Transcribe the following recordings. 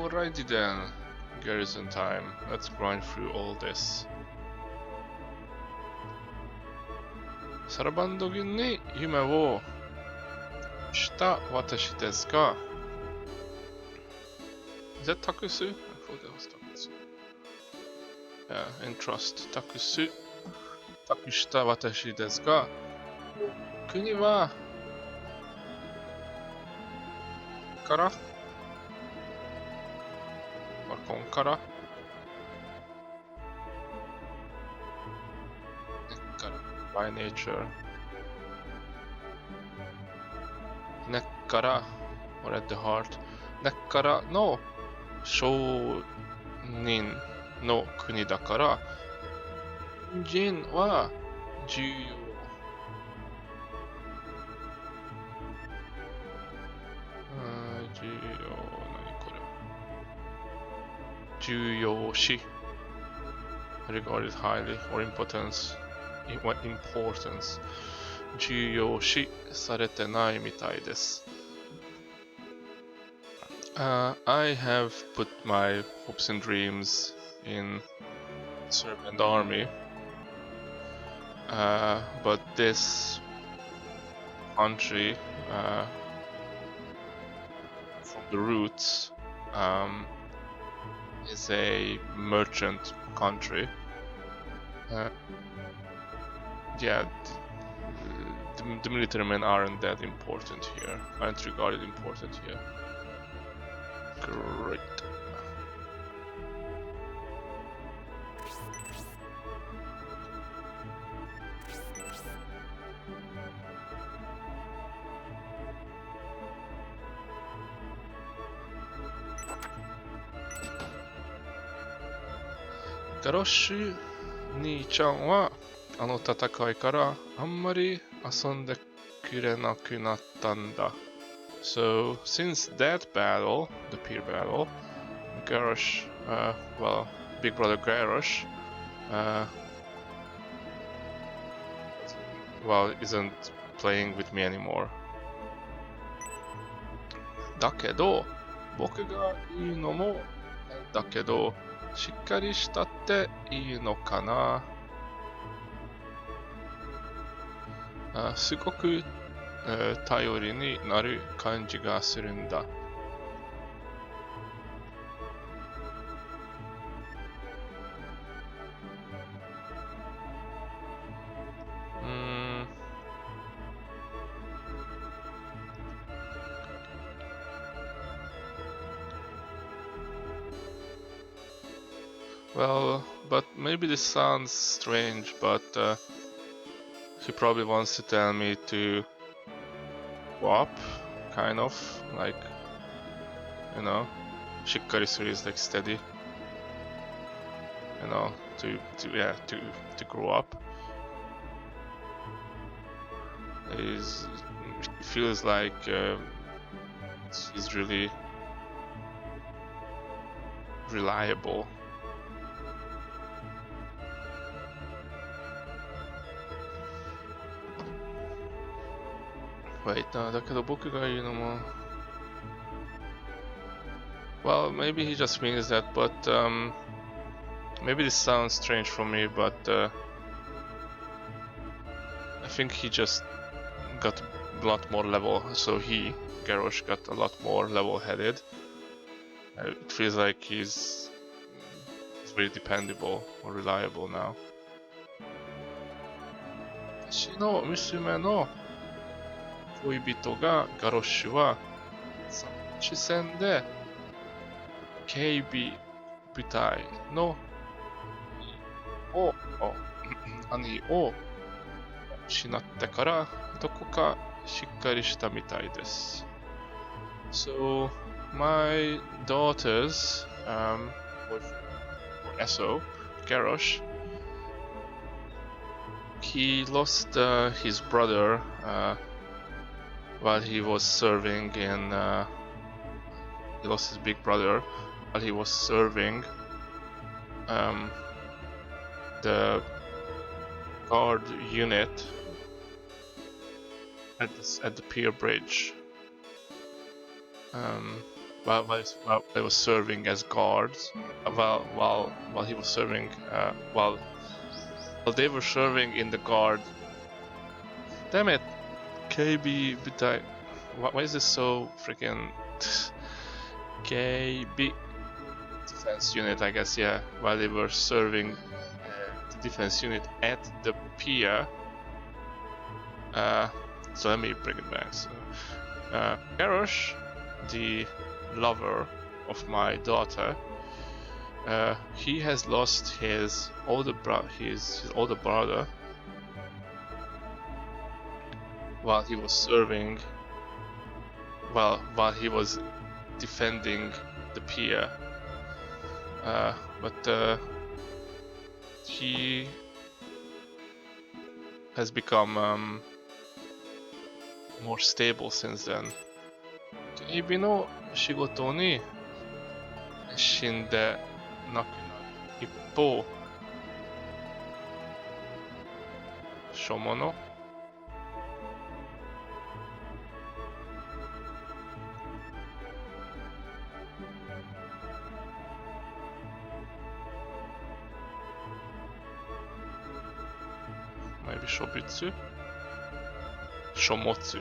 Alrighty then, garrison time. Let's grind through all this. サラバンド軍に夢をした私ですが、Is that 託す? I thought that was 託す。entrust 託した私ですが、国はからこんからby nature 根っからor at the heart 根っからの商人の国だから人は重要重要視 regarded highly or importance 重要視されてないみたいです。I have put my hopes and dreams in Saraband army, but this country, from the roots, is a merchant country. Yeah, the military men aren't that important here, aren't regarded important here. Great. Garoshi 兄ちゃんはあの戦いからあんまり遊んでくれなくなったんだ。So, since that battle, the peer battle, Garrosh, well, Big Brother Garrosh, well, isn't playing with me anymore. だけど、僕がいいのもだけど、しっかりしたっていいのかな。すごく頼りになる感じがするんだ。Well, but maybe this sounds strange, but he probably wants to tell me to go up, kind of, like, you know, しっかりする is like steady, you know, to grow up. It feels like he's really reliable. Wait, だけど僕が言うのも Well, maybe he just means that, but maybe this sounds strange for me, but I think he just got a lot more level, so Garrosh, got a lot more level-headed. It feels like he's very dependable or reliable now. 私の娘の恋人がガロッシュは主戦で警備部隊の兄を失ってからどこかしっかりしたみたいです。So, my daughter's SO, Garrosh, he lost his brother while he was serving in he lost his big brother while he was serving the guard unit at the pier bridge. while they were serving as guards. While he was serving, while they were serving in the guard. Damn it, KB, why is this so freaking KB defense unit? I guess, yeah. While they were serving the defense unit at the pier. So let me bring it back. So, Karosh, the lover of my daughter, he has lost his older brother while he was serving. While he was defending the pier, but he has become more stable since then. 警備の仕事に死んでなくなる一方、諸物maybe 書物書物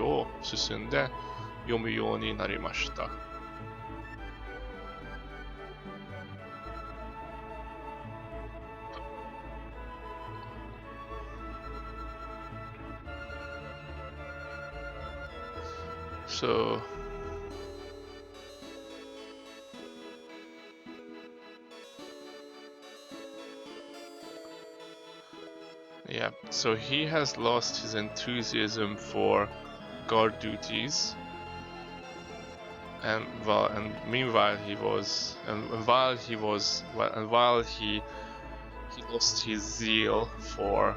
を進んで読むようになりました。So yeah, so he has lost his enthusiasm for guard duties, and while he lost his zeal for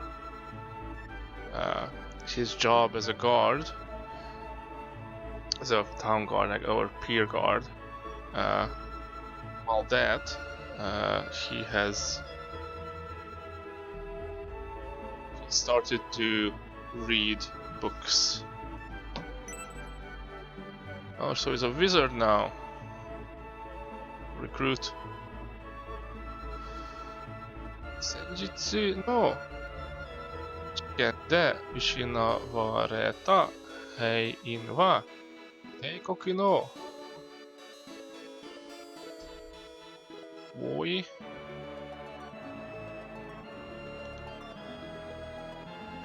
his job as a guard, as a town guard, or pier guard. While that, he started to read books. Oh, so he's a wizard now. Recruit. 先日の事件で失われた兵員は帝国の多い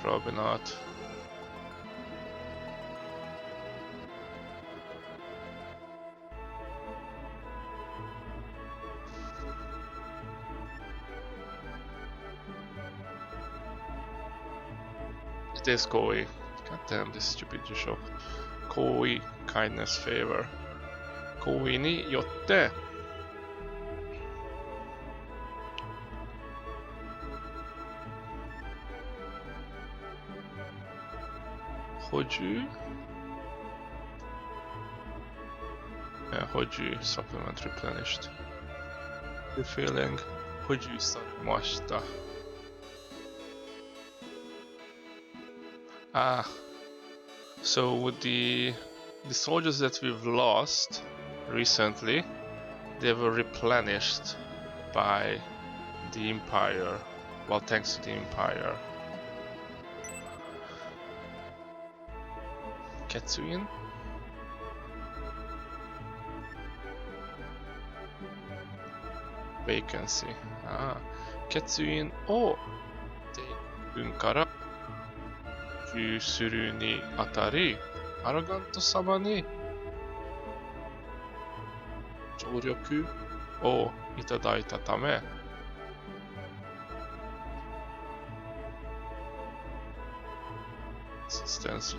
Probably not. It is Koi. God damn this stupid show. Koi, kindness, favor. Koi によって補充 Yeah, 補充 supplement replenished. Refilling 補充されました。So with the soldiers that we've lost recently, they were replenished by the Empire. Well, thanks to the Empire. Ketsuin? Vacancy. 決印を帝軍から受給するにあたり、アラガント様に協力をいただいたため、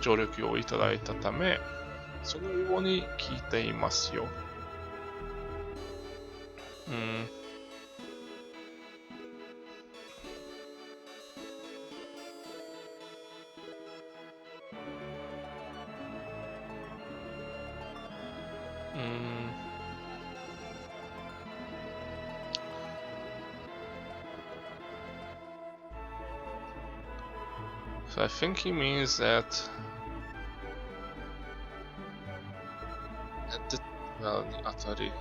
協力をいただいたため、そのように聞いていますよ。So I think he means that at the well, にあたり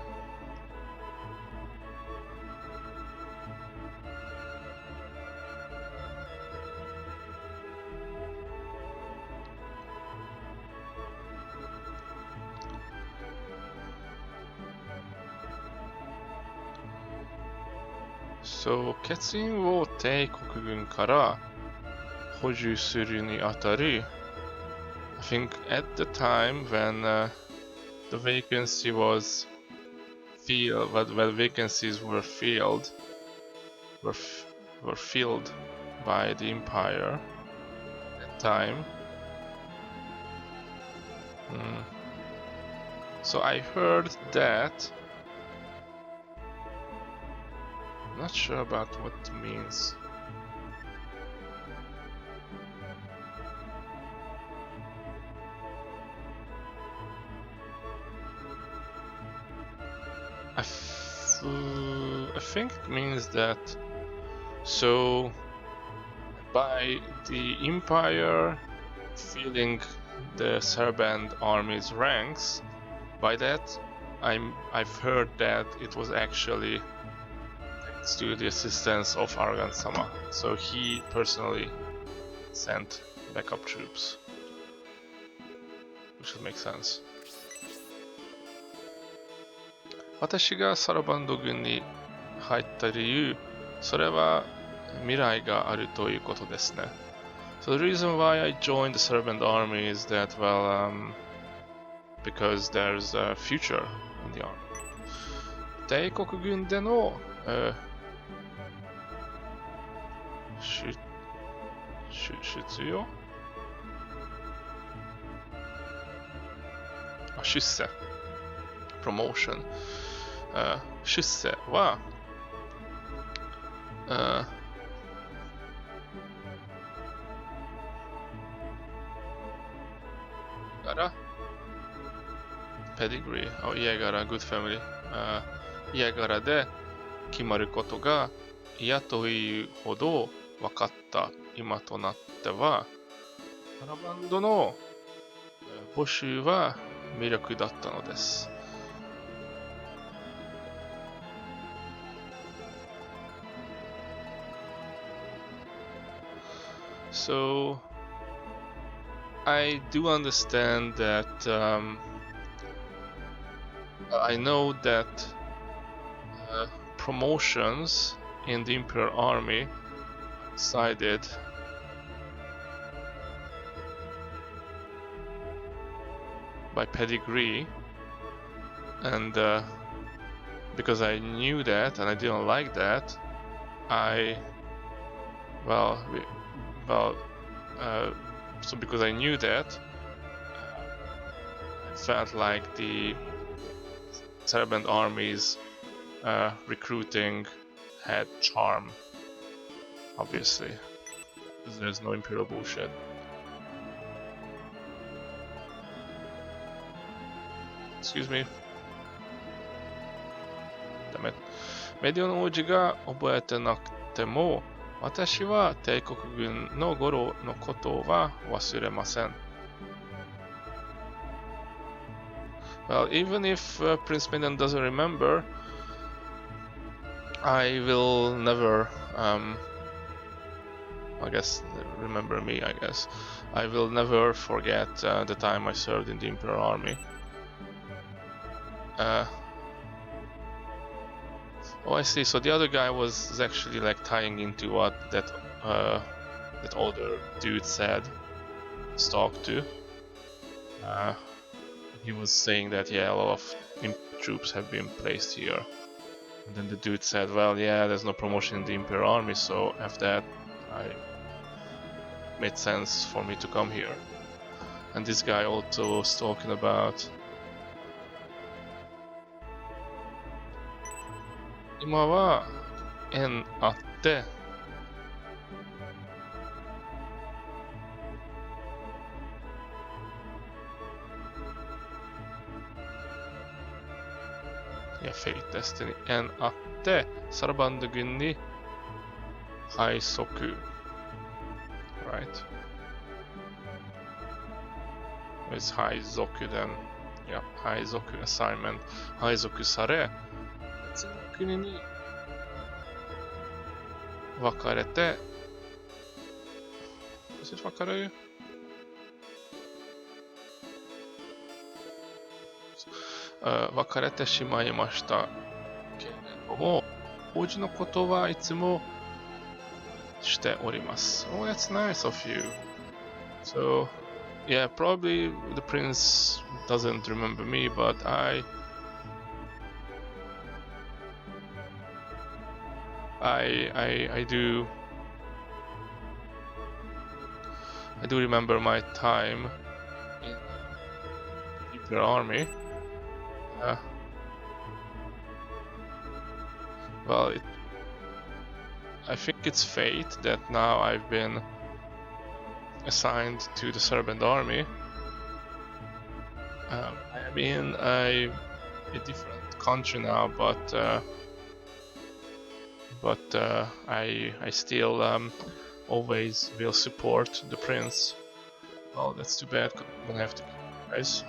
So 欠員を帝国軍から補充するにあたり I think at the time when the vacancy was filled, when vacancies were filled were filled by the Empire at that time. So I heard that. Not sure about what it means. I think it means that so by the Empire filling the Saraband army's ranks, by that I've heard that it was actually thanks to the assistance of Argan-sama. So he personally sent backup troops, which would make sense. 私がサラバンド軍に入った理由、それは未来があるということですね。So the reason why I joined the Saraband army is that, well, because there's a future in the army. 帝国軍での、出場？出世 promotion 出世はからpedigree 家柄 good family 家柄で決まることが嫌というほど分かった今となってはサラバンドの募集は魅力だったのです。So I do understand that I know that promotions in the Imperial Army are decided by pedigree, and because I knew that and I didn't like that, so because I knew that, I felt like the Saraband army's recruiting had charm, obviously, because there's no imperial bullshit. Excuse me. Damn it. メディオの王子が覚えてなくても、私は帝国軍の頃のことは忘れません。Well, even if Prince Maiden doesn't remember, I will never, I guess, remember me, I guess. I will never forget the time I served in the Imperial Army. Oh, I see. So the other guy was actually like tying into what that older dude said. Talked to. He was saying that yeah, a lot of troops have been placed here. And then the dude said, well, yeah, there's no promotion in the Imperial Army, so after that, it made sense for me to come here. And this guy also was talking about. 今は縁あってフェイテストに縁あってサラバンド軍に配属 right? It's 配属 then や、配属 assignment 配属され、別の国に分かれて、分かる？分かれてしまいましたけれども、王子のことはいつもしております。Oh, that's nice of you. So, yeah, probably the prince doesn't remember me, but I do remember my time in the Imperial Army. Well, I think it's fate that now I've been assigned to the Saraband army. I am in a different country now, but I still always will support the prince. Well, that's too bad. I'm gonna have to kill you guys.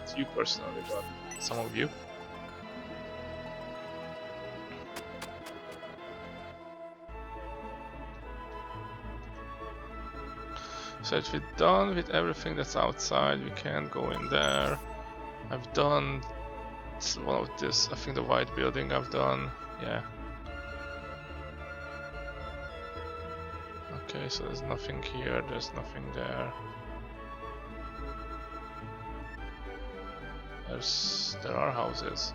Not you personally, but some of you. So if we're done with everything that's outside, we can't go in there. I've done one of this. I think the white building I've done. Yeah. Okay, so there's nothing here, there's nothing there. There are houses.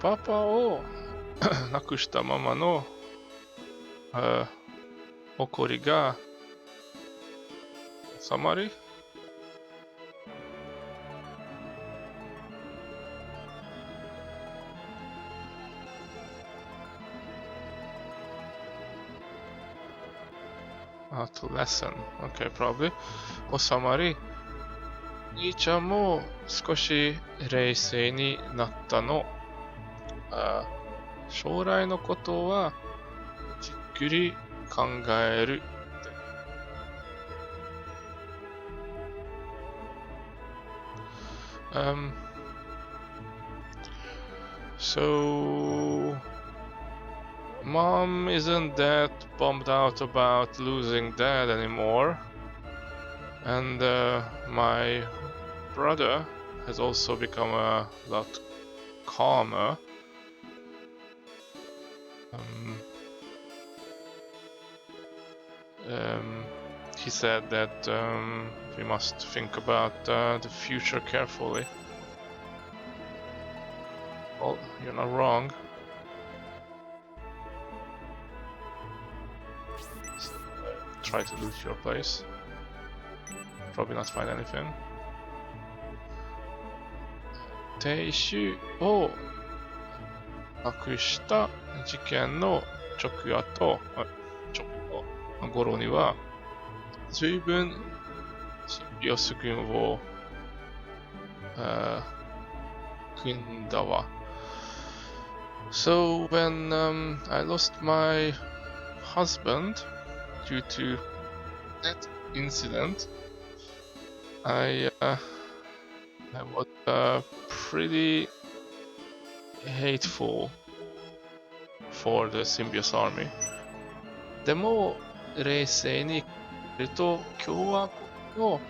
Papa をなくしたままの怒りが収まりto lessen. Okay, probably. 収まり、兄ちゃんも少し冷静になったの。将来のことはじっくり考える。So Mom isn't that bummed out about losing Dad anymore, and my brother has also become a lot calmer. He said that we must think about the future carefully. Well, you're not wrong. Try to loot your place. Probably not find anything. 亭主をなくした事件の直後頃には随分シンビオス軍を組んだわ。So when I lost my husband due to that incident, I was pretty hateful for the Symbiote army. でも冷静に見ると共和国の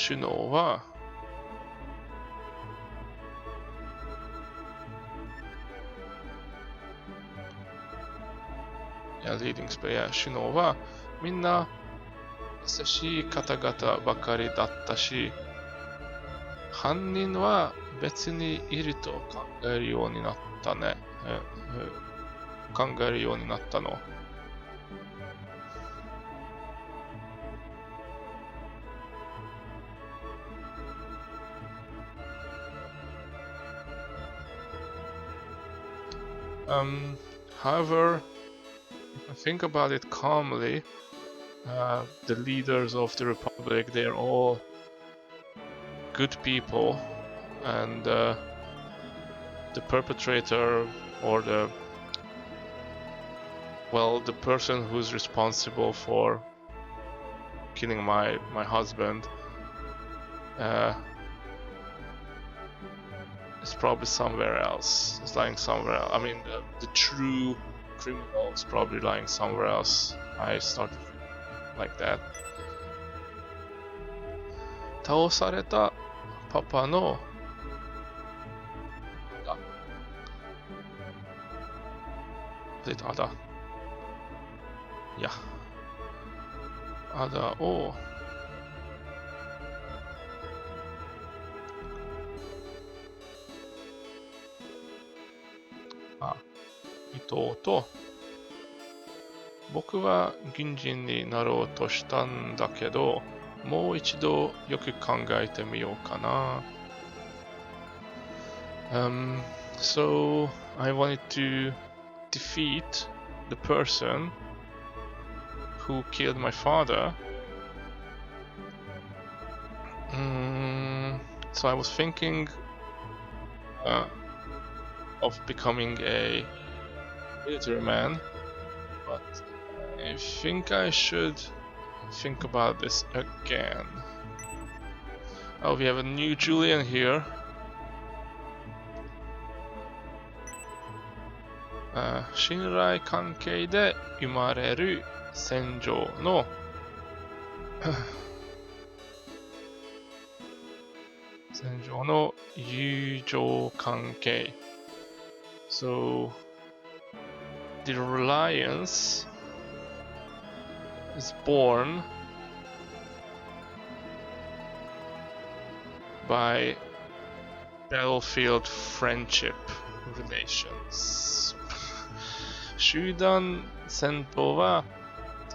首脳はリーディングスプレイヤー首脳はみんな優しい方々ばかりだったし、犯人は別にいると考えるようになったね。考えるようになったの。However, if I think about it calmly, the leaders of the Republic, they're all good people, and the perpetrator or the person who's responsible for killing my husband is probably somewhere else. It's lying somewhere else. I mean, the true criminal is probably lying somewhere else. I started like that. 倒されたパパのあだいやあだを伊藤と僕は軍人になろうとしたんだけどもう一度よく考えてみようかな。So I wanted to defeat the person who killed my father. So I was thinking of becoming a military man, but I think I should think about this again. Oh, we have a new Julian here. 信頼関係で生まれる戦場の友情関係 So the alliance is born by battlefield friendship relations 集団戦闘は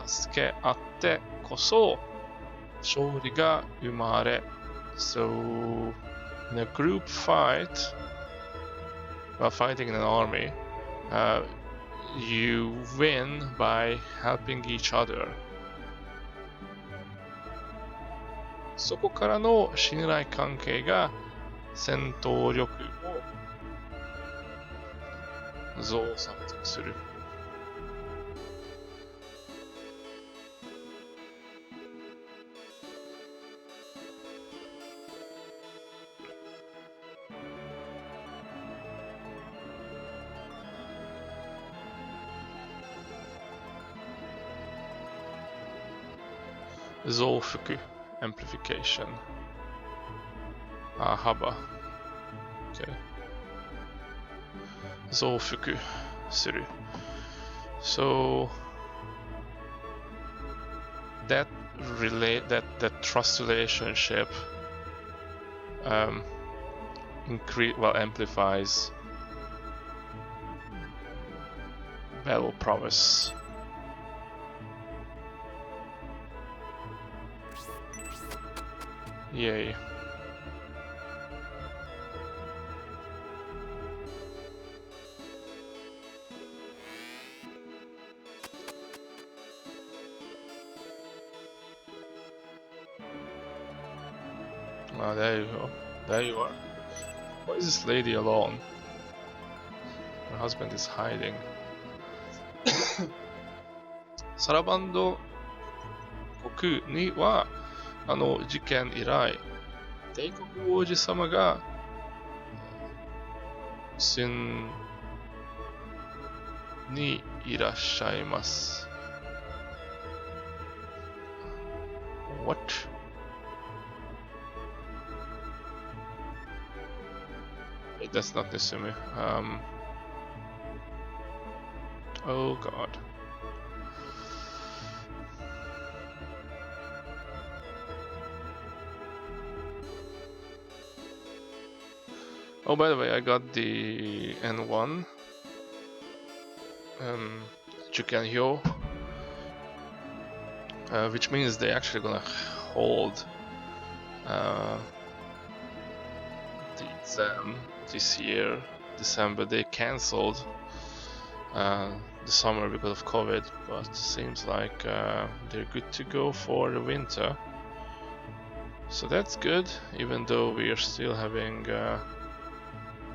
助け合ってこそ勝利が生まれ So in a group fight while fighting in an army you win by helping each other そこからの信頼関係が戦闘力を増産する増幅 amplification 幅 okay 増幅する so that trust relationship amplifies battle prowess Yay. Ah, there you go. There you are. Why is this lady alone? Her husband is hiding. サラバンド国には事件以来、帝国王子様が住んにいらっしゃいます。What? That's not the same. Oh god. Oh, by the way, I got the N1 Jukenhyo, which means they're actually gonna hold the exam this year, December. They cancelled the summer because of COVID, but it seems like they're good to go for the winter. So that's good, even though we are still having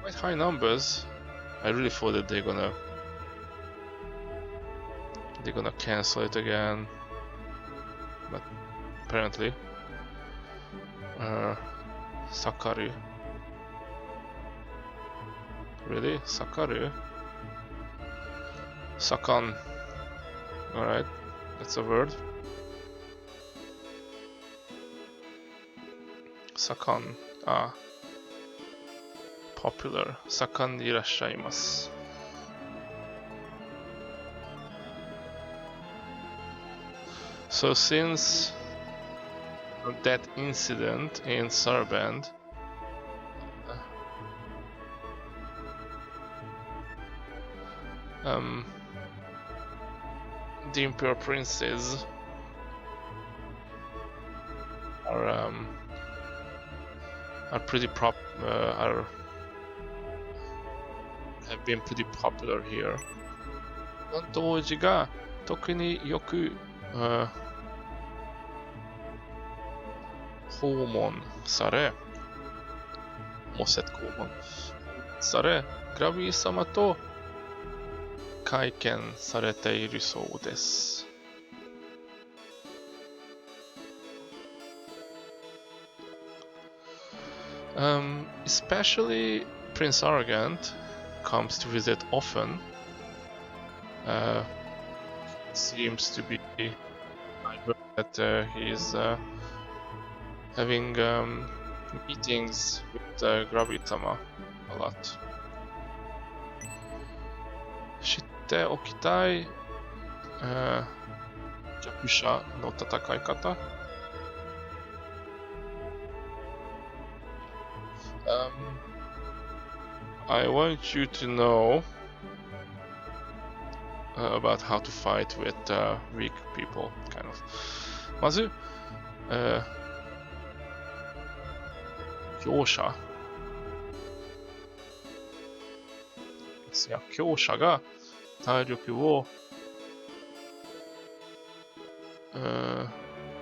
quite high numbers. I really thought that they're gonna cancel it again, but apparently. Sakaru. Really? Sakaru? Sakan. Alright, that's a word. Sakan. Ah. Popular. Sakan ni irashaimasu. So since that incident in Saraband, the Imperial Princes are pretty have been pretty popular here. 当時が特によく、訪問され、モセット訪問され、グラビー様と会見されているそうです。Especially Prince Arrogant comes to visit often. Seems to be, I heard that he is having meetings with Grabitama a lot. 知っておきたい、弱者の戦い方。I want you to know about how to fight with weak people, kind of. まず、強者。強者が体力を、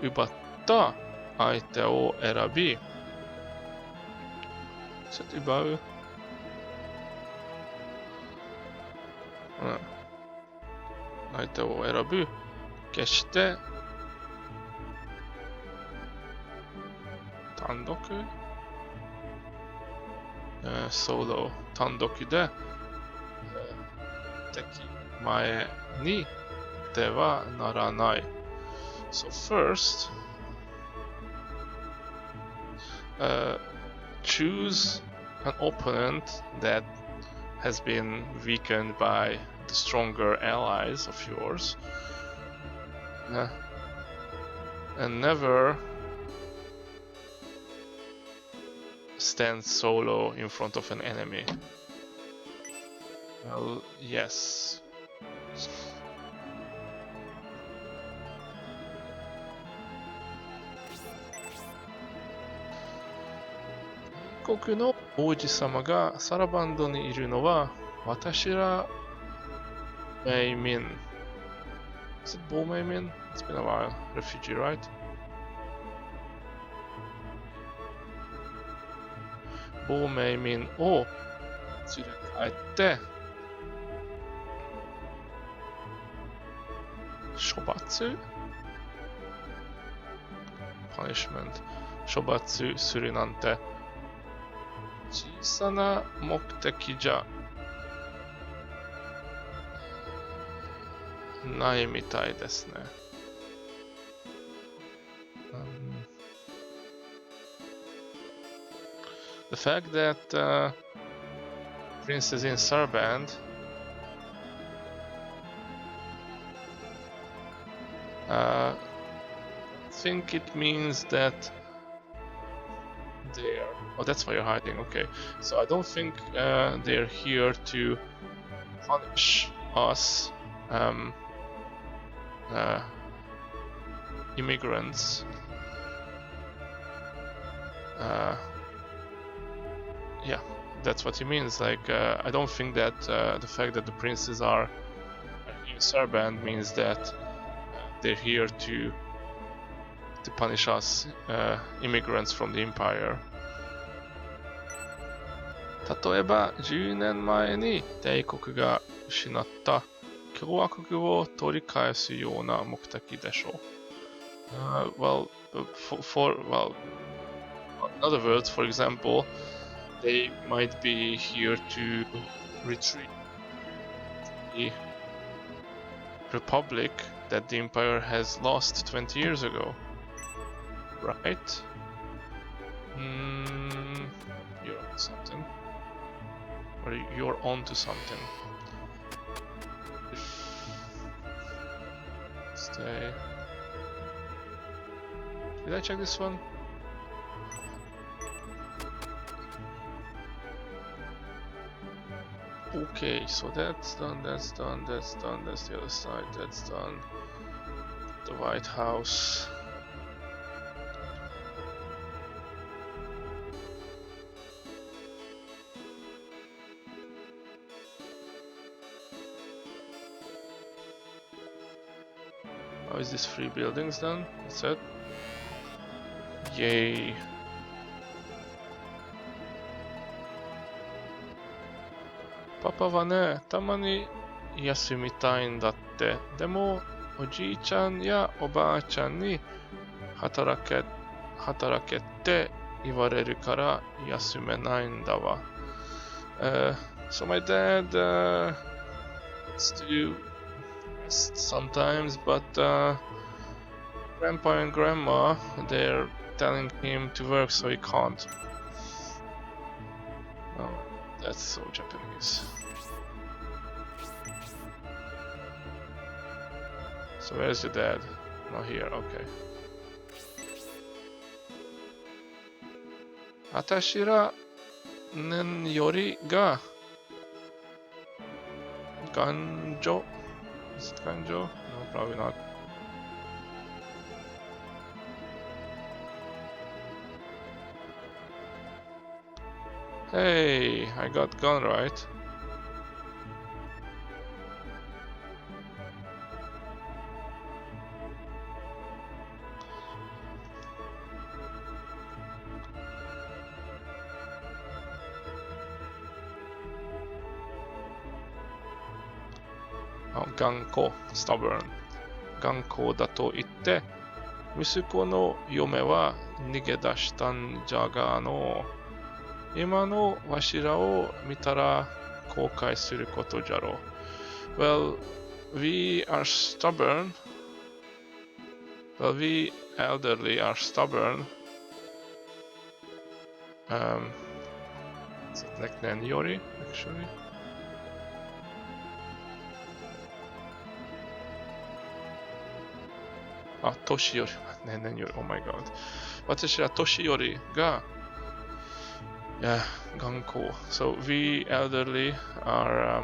奪った相手を選び、ちょっと奪う。相手を選ぶ。決して、単独、ソロ、単独で、敵前にではならない。So first, choose an opponent that has been weakened by the stronger allies of yours, and never stand solo in front of an enemy. Well, yes. Is it Bomeimin? It's been a while. Refugee, right? Bomeimin を連れ帰って処罰 punishment 処罰するなんて小さな目的じゃないみたいですね。The fact that Prince is in Saraband I think it means that they're... Oh, that's why you're hiding, okay. So I don't think they're here to punish us immigrants. Yeah, that's what he means. Like, I don't think that the fact that the princes are in Saraband means that they're here to punish us immigrants from the empire. 例えば10年前に帝国が失った共和国を取り返すような目的でしょう。well, well, in other words, for example, they might be here to retrieve the republic that the empire has lost 20 years ago, right? You're on something. Or you're onto something. Stay. Did I check this one? Okay, so that's done, that's done, that's done, that's the other side, that's done. The White House. How is this 3 buildings done? That's it? Yay. Papa はね、たまに休みたいんだって。でも、おじいちゃんやおばあちゃんに働けって言われるから休めないんだわ。So my dad wants to rest sometimes, but Grandpa and Grandma, they're telling him to work so he can't. Oh, that's so Japanese. So where's your dad? Not here, okay. あたしら年よりが頑丈 Is it ganjo? No, probably not. Hey, I got gun right. Oh, 頑固 stubborn 頑固だと言って息子の嫁は逃げ出したんじゃがの今のわしらを見たら後悔することじゃろう Well, we are stubborn Well, we elderly are stubborn Is it like Nanyori actually? Ah, 年寄り。年寄り。Oh my god. 私ら年寄りが、yeah, 頑固。So we elderly are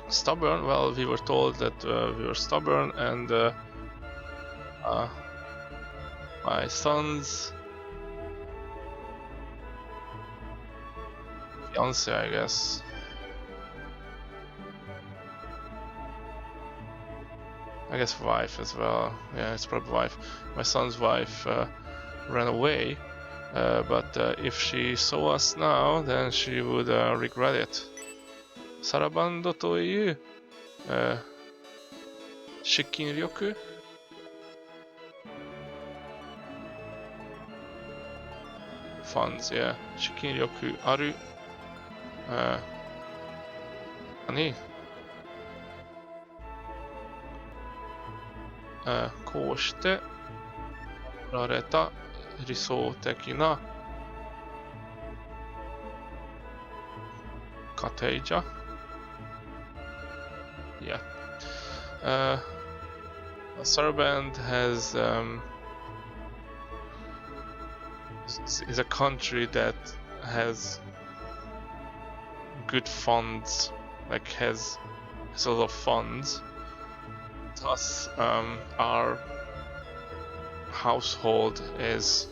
stubborn. Well, we were told that we were stubborn, and my son's fiance, I guess. I guess wife as well. Yeah, it's probably wife. My son's wife ran away, but if she saw us now, then she would regret it. Saraband という、資金力 funds, yeah. 資金力ある、にこうしてられた理想的な家庭じゃ Yeah. Saraband has is a country that has good funds, like has a lot of funds. Thus, our household is,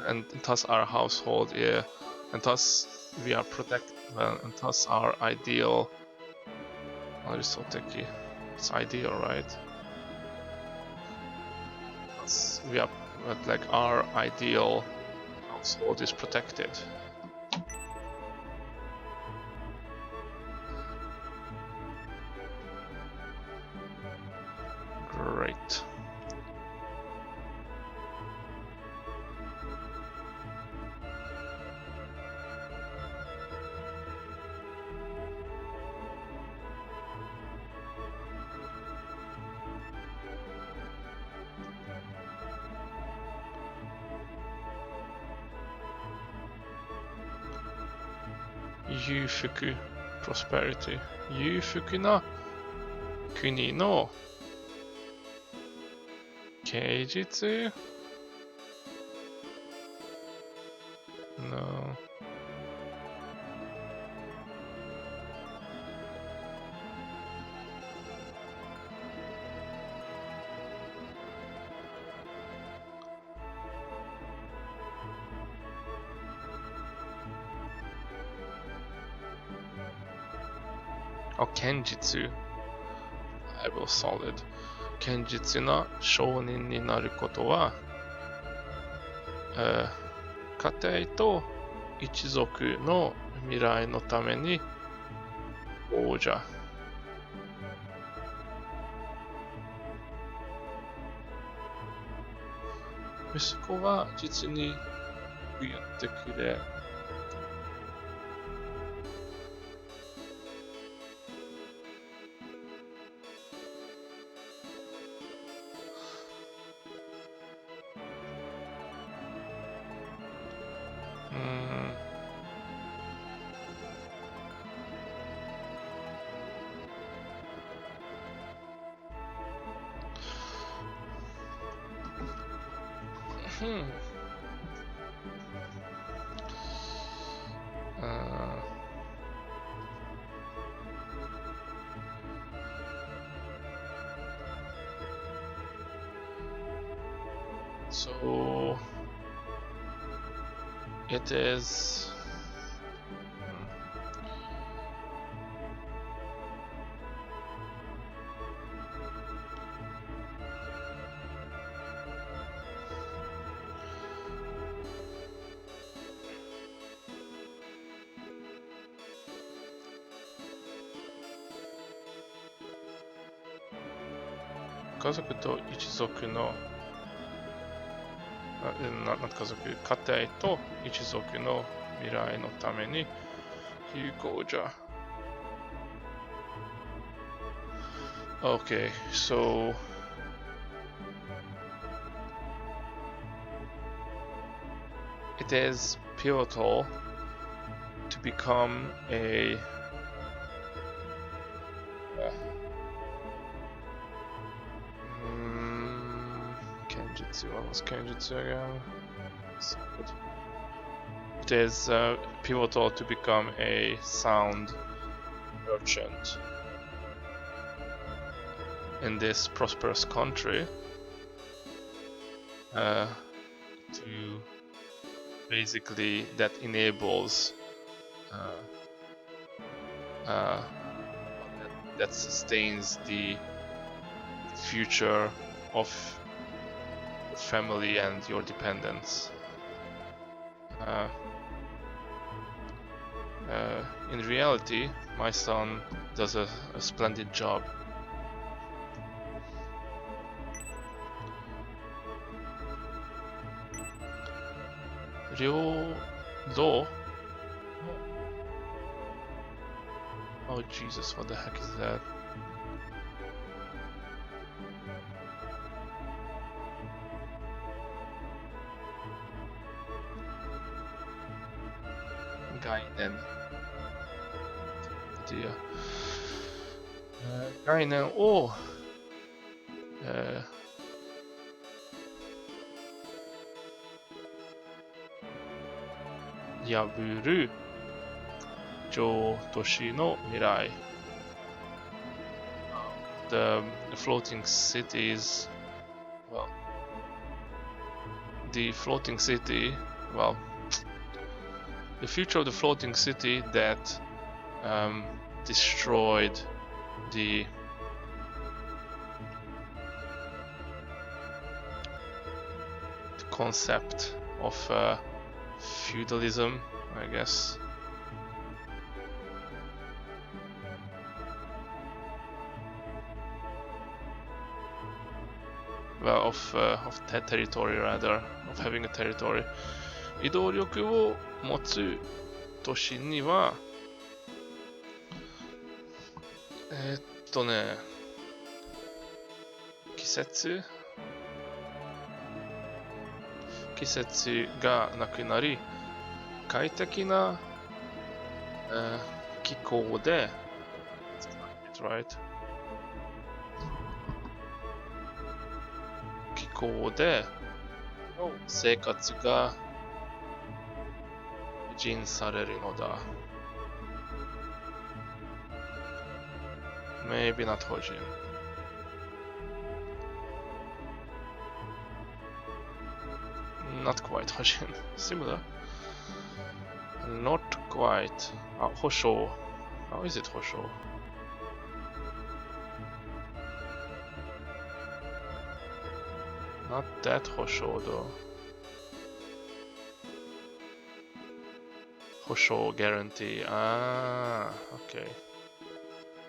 and thus our household, yeah, and thus we are protected, and thus our ideal. Aristoteki, it's ideal, right? Thus we are, like our ideal household is protected. Great. Yufuku prosperity. Yufuku na kuni no keijitsu? No. Oh, Kenjitsu. I will solid. Kenjitsu な商人になることは、家庭と一族の未来のために王者。息子は実にやってくれ。So it is家族と一族の家族、家庭と一族の未来のために有効じゃ。Okay, so it is pivotal to become a Kenjutsu. What was Kenjutsu again? It is pivotal to become a sound merchant in this prosperous country to basically that enables that sustains the future of family and your dependents. In reality, my son does a splendid job. Ryodo? Oh Jesus, what the heck is that? Gainen. Dear. Gainenを破る超都市の未来。The floating cities, well, the floating city, well, the future of the floating city that destroyed the concept of feudalism, I guess. Well, of territory rather, of having a territory. 移動力を持つ都市には、季節がなくなり、快適な、気候で、right? 気候で生活が維持されるのだ。Maybe not 保持。Not quite 保持。Similar. Not quite. あ、保証。How is it 保証？Not that 保証 though. 保証 guarantee. Ah, okay.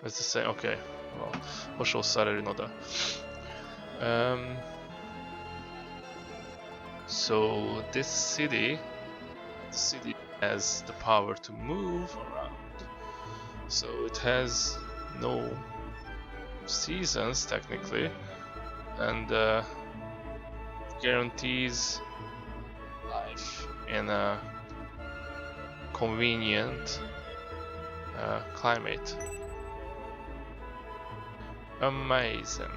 It's the same. Okay. Well, 保証されるのだ。So this city has the power to move around. So it has no seasons technically, and guarantees life in a convenient climate. Amazing.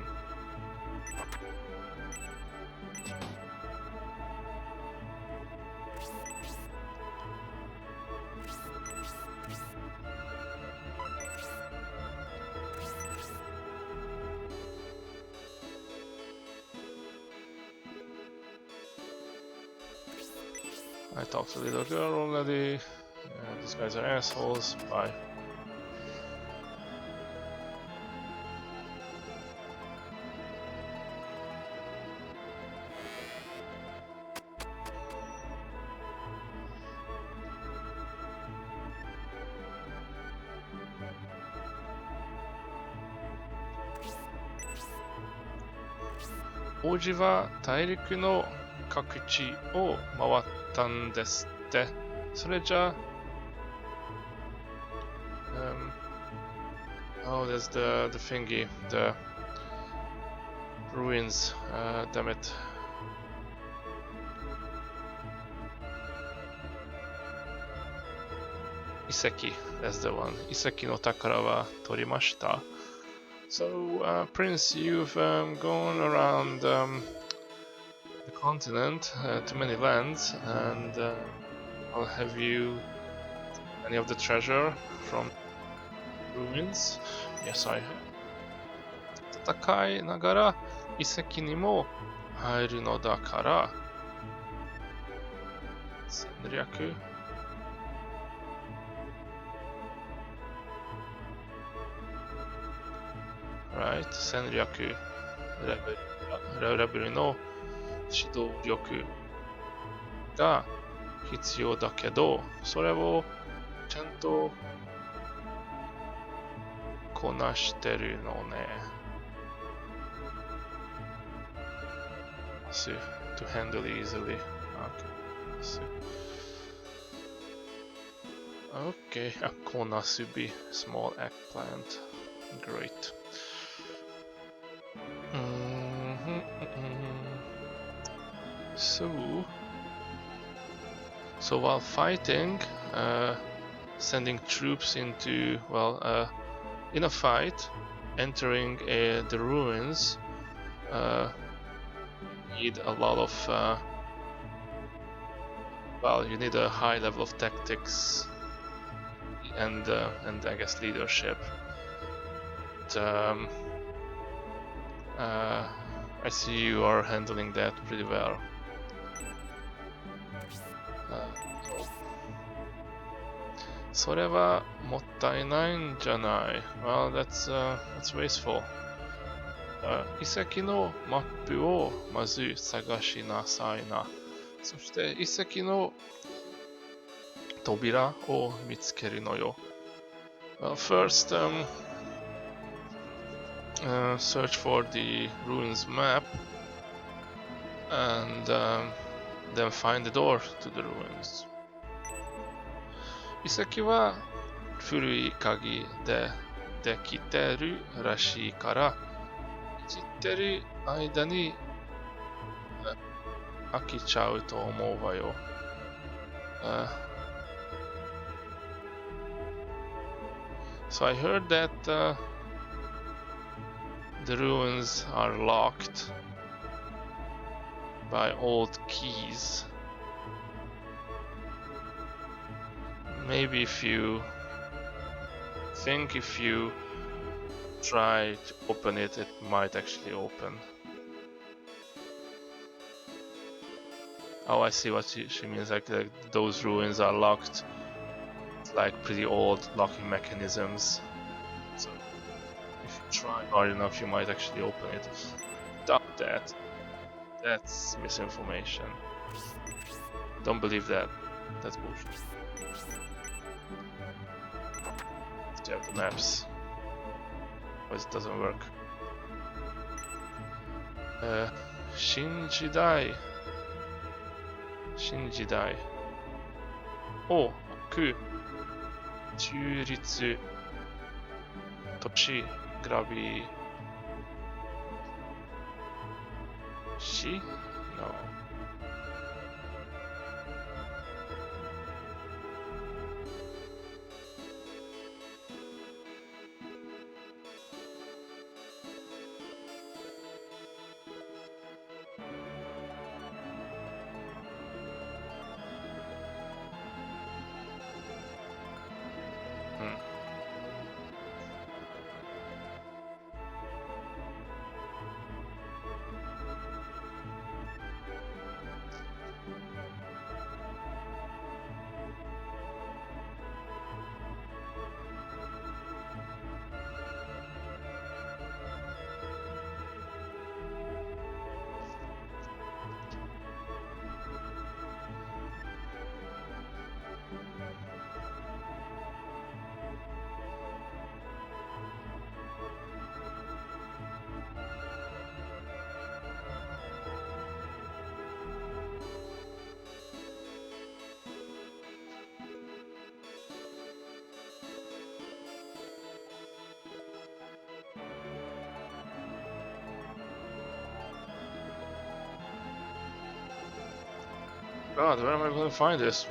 I talked to the little girl already. These guys are assholes. Bye.王子は大陸の各地を回ったんですって。それじゃあ、oh, there's the thingy, the ruins. Damn it. Iseki, that's the one. Iseki no takara wa torimashita. So, Prince, you've gone around the continent to many lands, and I'll have you any of the treasure from ruins? Yes, I have. 戦いながら遺跡にも入るのだから戦略Right, 戦略レベルの指導力が必要だけど、それをちゃんとこなしてるのね。See, to handle easily. Okay, a konasubi, small eggplant. Great. So while fighting, sending troops into, well, in a fight, entering the ruins, you need a lot of, well, you need a high level of tactics and I guess leadership. But, I see you are handling that pretty well. So それはもったいないんじゃない。Well, that's wasteful. 遺跡のマップをまず探しなさいな。そして遺跡の Tobira o Mitsukeru no yo. Well, first search for the ruins map and then find the door to the ruins. 遺跡は古い鍵でできてるらしいからいじってる間に飽きちゃうと思うわよ。So I heard that the ruins are locked by old keys. Maybe if you try to open it, it might actually open. Oh, I see what she means, like those ruins are locked. It's like pretty old locking mechanisms. So if you try hard enough, you might actually open it. Doubt that. That's misinformation. Don't believe that. That's bullshit. Do you have the maps? But it doesn't work. Shinjidai. Oh, ku. 中立都市グラビ市 No. God, where am I going to find this?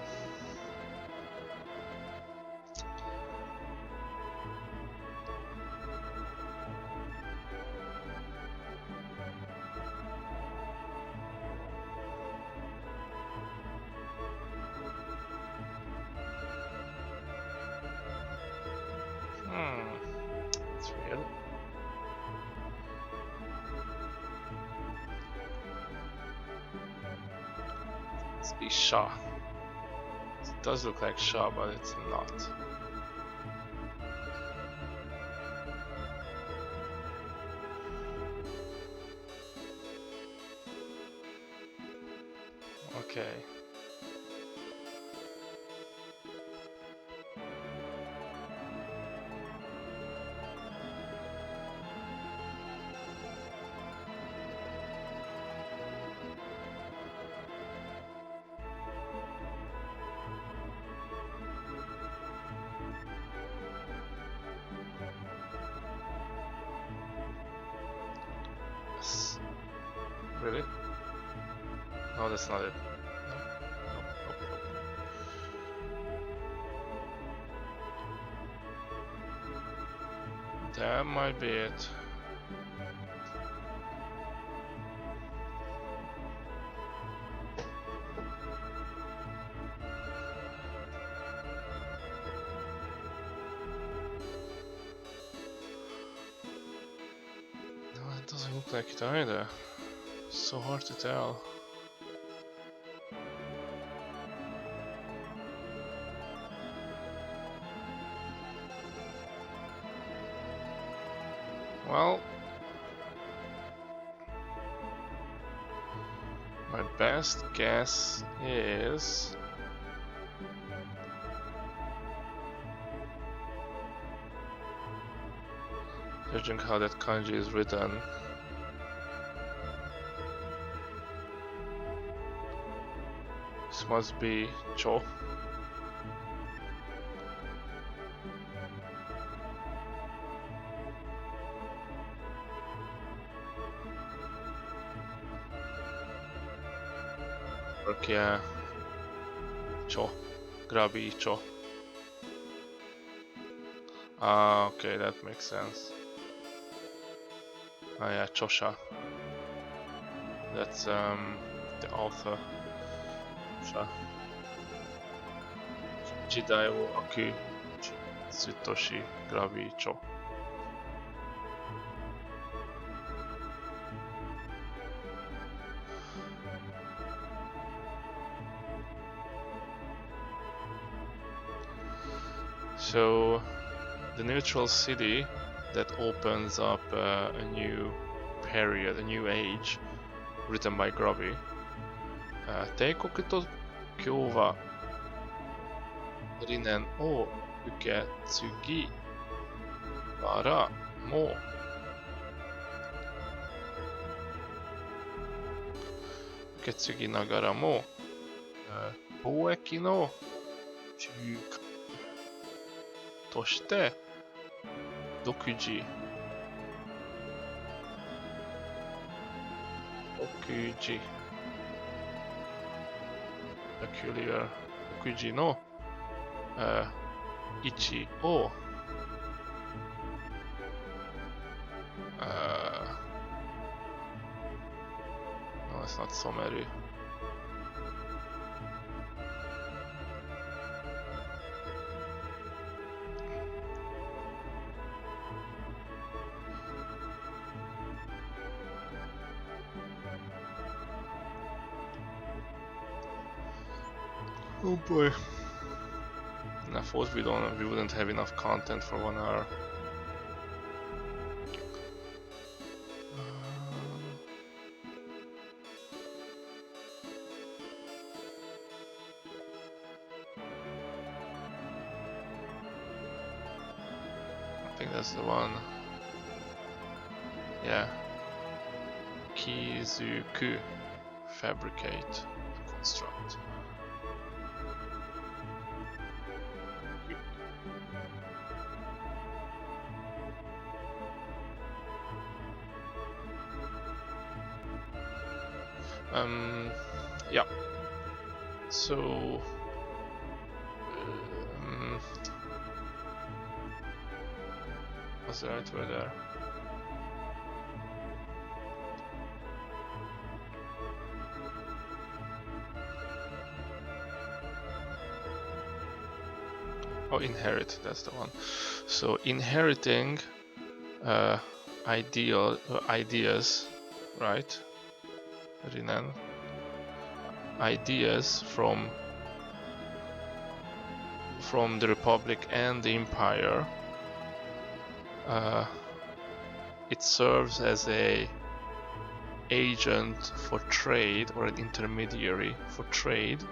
That's weird. Let's be Shaw. It does look like Shaw, but it's not. Okay. Really? No, that's not it. Nope. That might be it. No, it doesn't look like it either. So hard to tell. Well, my best guess is Judging how that kanji is written. This must be cho. Perché cho. Grabi cho. Ah, okay, that makes sense. Ah, yeah, Chosha. That's the author. Chosha. Jidai wo aku Tsutoshi Grabi cho. So, the neutral city that opens up a new period, a new age, written by Grubby. 帝国と共和理念を受け継ぎながらも貿易の中核として独自peculiar 独自の、位置を、no, it's not 染める。Oh boy. And I thought we wouldn't have enough content for 1 hour. I think that's the one. Yeah. Kizuku. Fabricate. Construct. Yeah. So, what's the right word there? Oh, inherit, that's the one. So, inheriting ideas, right? Rinan. Ideas from the Republic and the Empire. It serves as a agent for trade, or an intermediary for trade,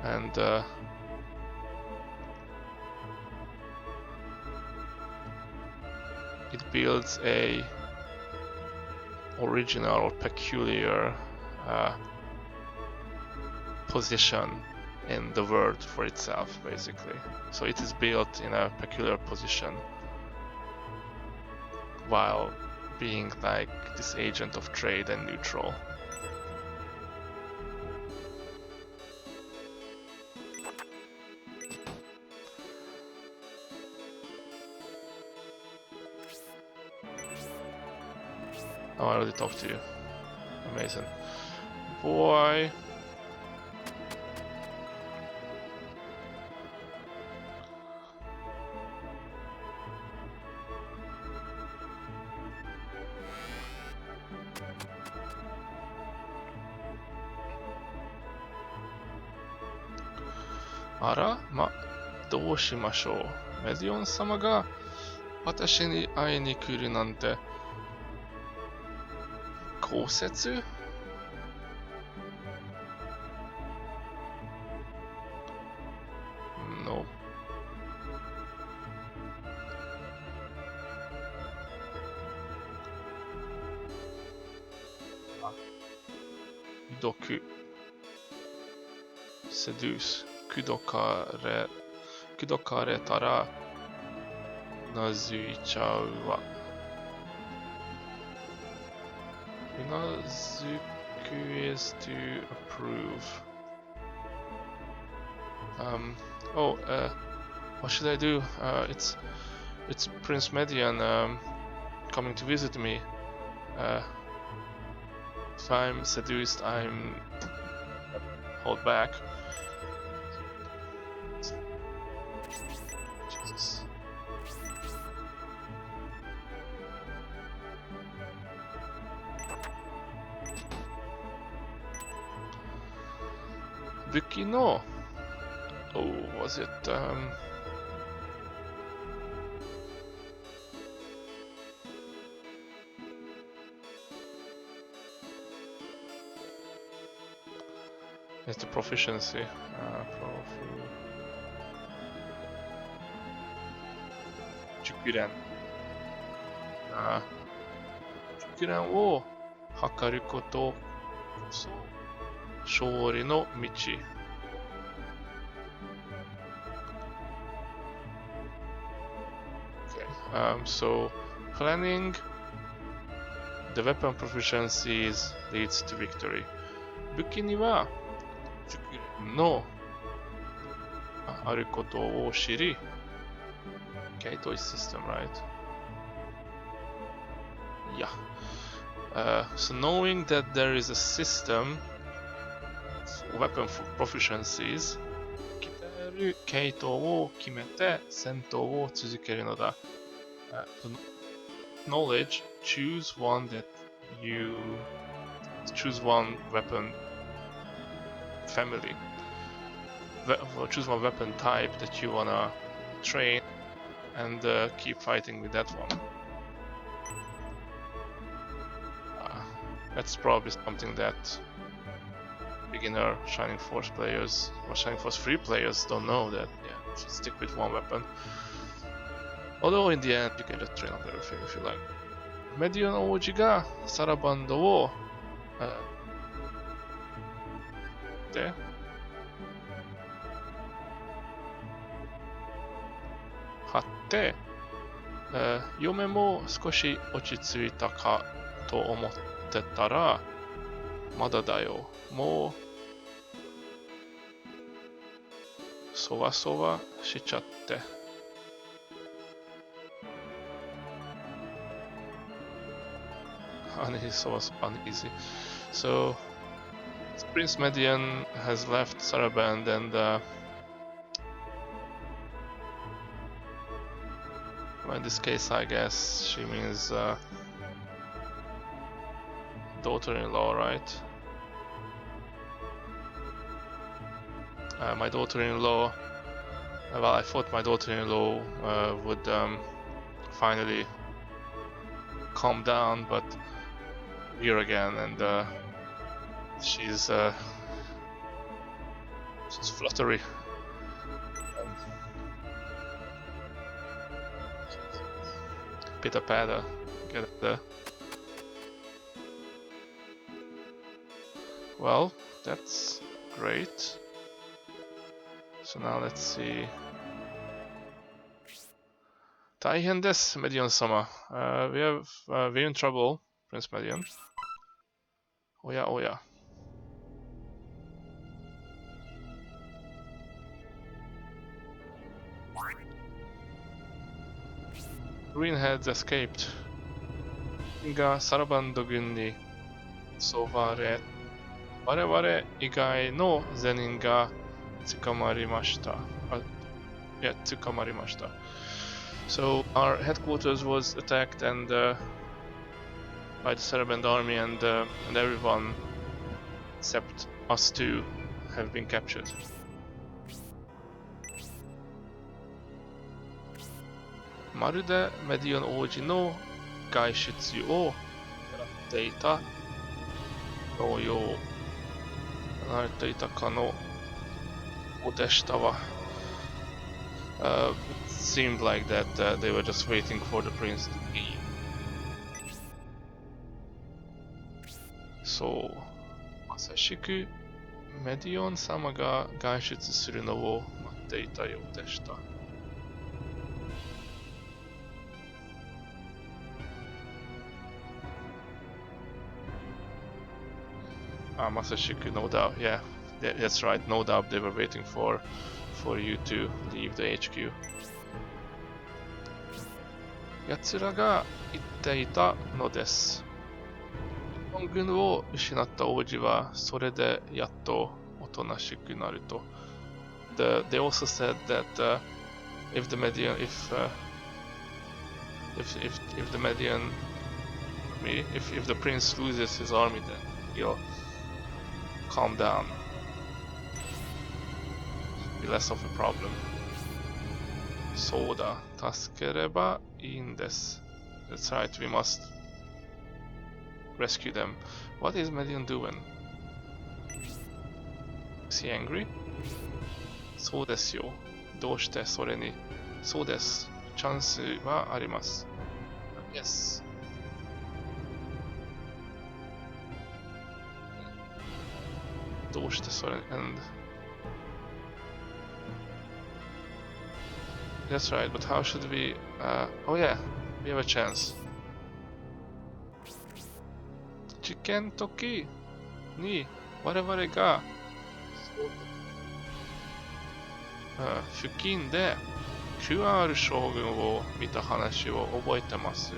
and it builds a original or peculiar position in the world for itself, basically. So it is built in a peculiar position while being like this agent of trade and neutral. Oh, I already talked to you. Amazing. Boy. Ara? どうしましょう。メディオン様が私に会いに来るなんて。公設 No. Kudoku. Seduce. Kudokaretara unazuichau wa. Unazuku is to approve. What should I do? It's Prince Median coming to visit me. If I'm seduced, I'm hold back. Jesus. Buki no. Oh, was it it's the proficiency. Jukuren. Jukuren wo hakaru koto koso shouri no michi. Okay. So planning the weapon proficiencies leads to victory. Buki ni wa jukuren no aru koto wo shiri. Kaito is system, right? Yeah. So knowing that there is a system of weapon proficiencies, kiteru Kaito wo kimete sentou wo tsuzukeru no da. Knowledge, choose one weapon family. Choose one weapon type that you wanna train and keep fighting with that one. That's probably something that beginner Shining Force players or Shining Force 3 players don't know, that you should stick with one weapon. Although in the end you can just train on everything if you like. Medion Oji ga Saraband woで貼って、嫁も少し落ち着いたかと思ってたら、まだだよ。もうそわそわしちゃって。Uneasy. So Prince Median has left Saraband, and well, in this case I guess she means daughter-in-law, right? My daughter-in-law, well, I thought my daughter-in-law would finally calm down, but here again, and she's fluttery. Pitter patter, get it there. Well, that's great. So now let's see. 大変です、メディオン様。we're in trouble, Prince Median. おやおや。Greenheads escaped. がサラバンド軍に襲われ、我々以外の全員が捕まりました。捕まりました。So our headquarters was attacked and by the Saraband army, and everyone except us two have been captured. まるでメディオン王子の外出を狙っていた同様、離れていたかのでしたわ。It seemed like that they were just waiting for the prince to leave. そうまさしくメディオン様が外出するのを待っていたようでした。まさしく no doubt, yeah, that's right, no doubt they were waiting for you to leave the HQ. 奴らが言っていたのです。日本軍を失った王子はそれでやっとおとなしくなると。They also said that if the Median, if the Median, if the prince loses his army, then he'll calm down, be less of a problem. そうだ、助ければいいんです。That's right, we must rescue them. What is Median doing? Is he angry? そうですよ。どうしてそれに？そうです。チャンスはあります。Yes. どうしてそれ？ And that's right, but how should we? Oh yeah, we have a chance. 事件時に我々が付近で QR 将軍を見た話を覚えてます？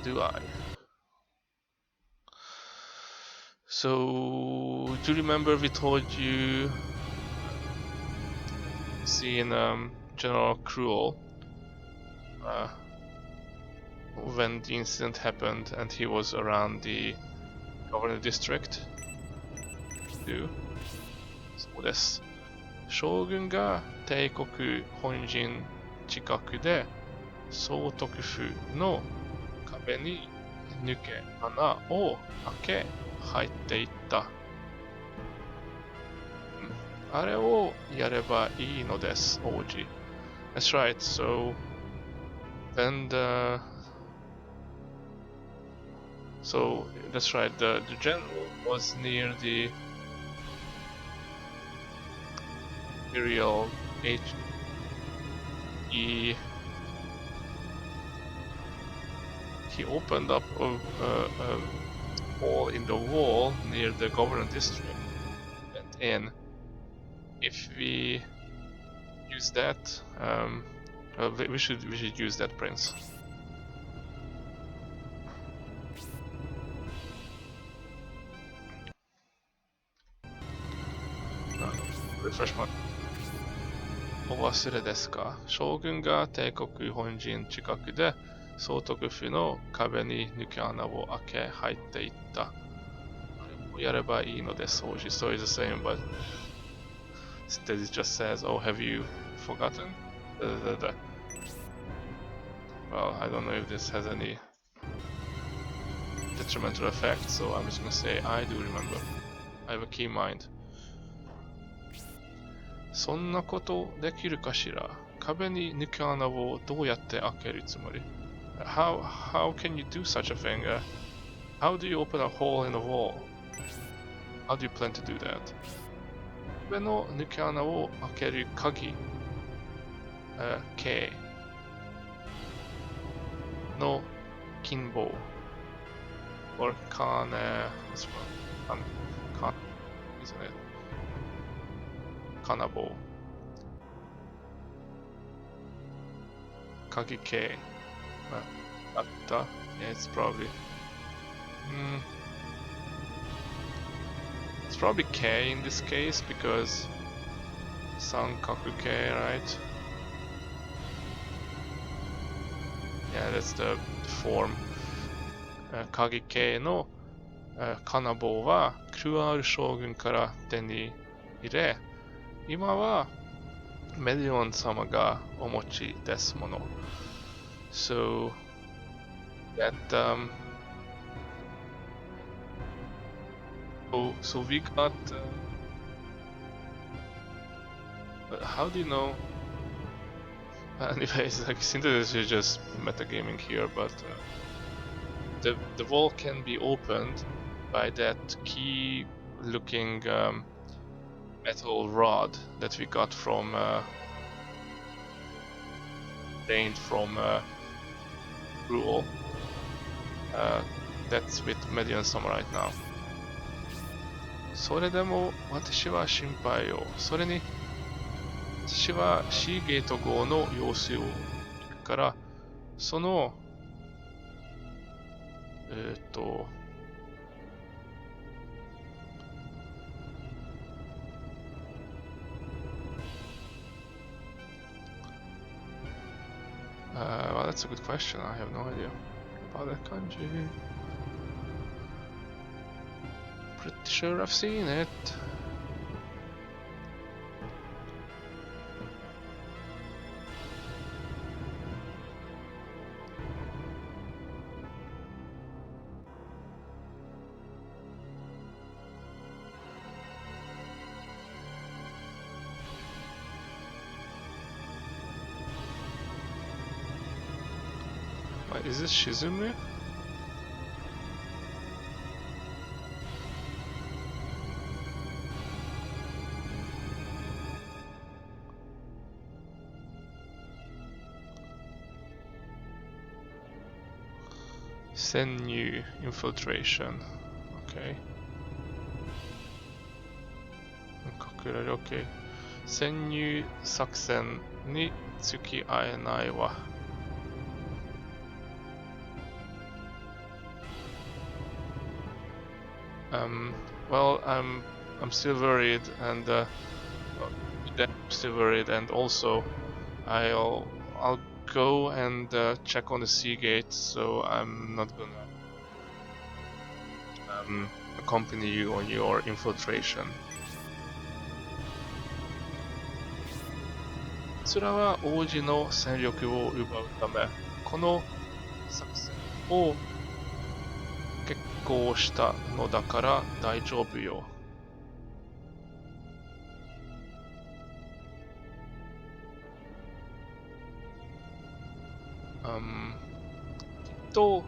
Do I? So, do you remember we told you seeing General Cruel when the incident happened and he was around the governor district? Do? そうです。将軍が帝国本陣近くで総督府の壁に抜け穴を開け入っていった。あれをやればいいのです、王子。That's right, so then so that's right, the general was near the Imperial HE. He opened up a hole in the wall near the governor district. Went in. If we use that, we should use that, Prince. Refresh my. お忘れですか？将軍が帝国本陣近くで総督府の壁に抜け穴を開け入っていった。あれをやればいいのです、王子。So it's the same, but instead it just says, oh, have you forgotten? Well, I don't know if this has any detrimental effect, so I'm just gonna say I do remember. I have a keen mind. そんなことできるかしら？壁に抜け穴をどうやって開けるつもり？ How can you do such a thing? How do you open a hole in the wall? How do you plan to do that? 壁の抜け穴を開ける鍵、K の金棒 or 金、isn't it? 金棒鍵 K あった？ Yeah, it's probably it's probably K in this case because 三角 K, right? Yeah, that's the form. 鍵 K の金棒はクルアール将軍から手に入れ、今はメディオン様がお持ちですもの。So that so we got how do you know? Anyways, like synthesis is just metagaming here, but the wall can be opened by that key looking metal rod that we got from gained from Gruel. That's with Median Summer right now. それでも私は心配を。それに私は C ゲート号の様子を行くから、そのwell, that's a good question. I have no idea about that kanji. Pretty sure I've seen it. Wait, is this Shizumu? Senyu infiltration. Okay. Okay. Senyu 作戦に付き合えないわ。Well, I'm still worried, and I'm still worried, and also I'll go and check on the sea gate, so I'm not gonna accompany you on your infiltration. こちらは王子の戦力を奪うため、この作戦を決行したのだから大丈夫よ。きっと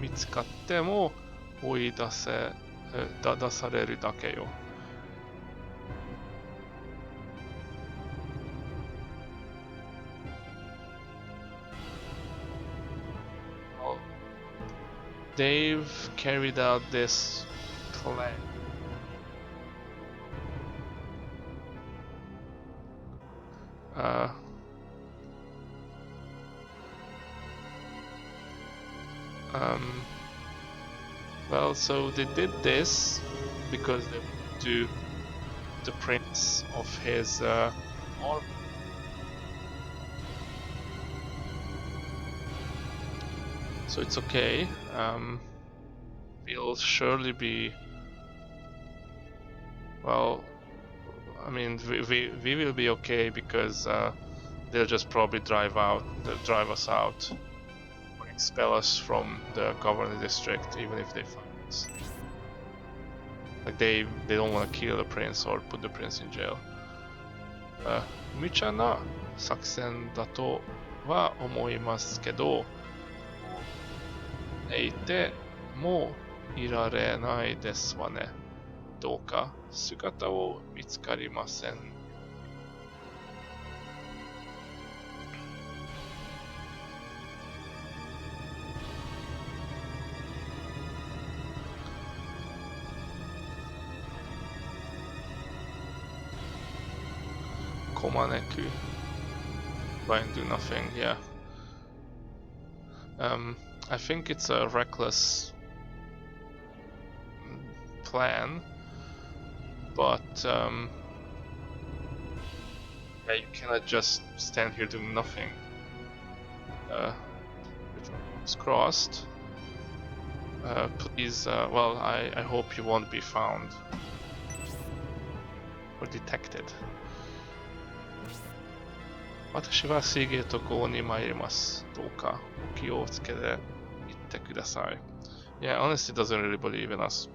見つかっても追い出されるだけよ。They've carried out this plan. Well, so they did this because they wanted to the prince of his army. So it's okay. We'll surely be. Well, I mean, we will be okay because they'll just probably drive us out, or expel us from the governor district, even if they find us. Like they don't want to kill the prince or put the prince in jail. 無茶な作戦だとは思いますけど、いてもいられないですわね。どうか姿を見つかりません。Komaneku. Try and do nothing, yeah. I think it's a reckless plan, but yeah, you cannot just stand here doing nothing. It's crossed. Please, well, I hope you won't be found or detected. 私はシーゲート港に参ります。どうかお気をつけて行ってください。Yeah, honestly, doesn't really believe in us.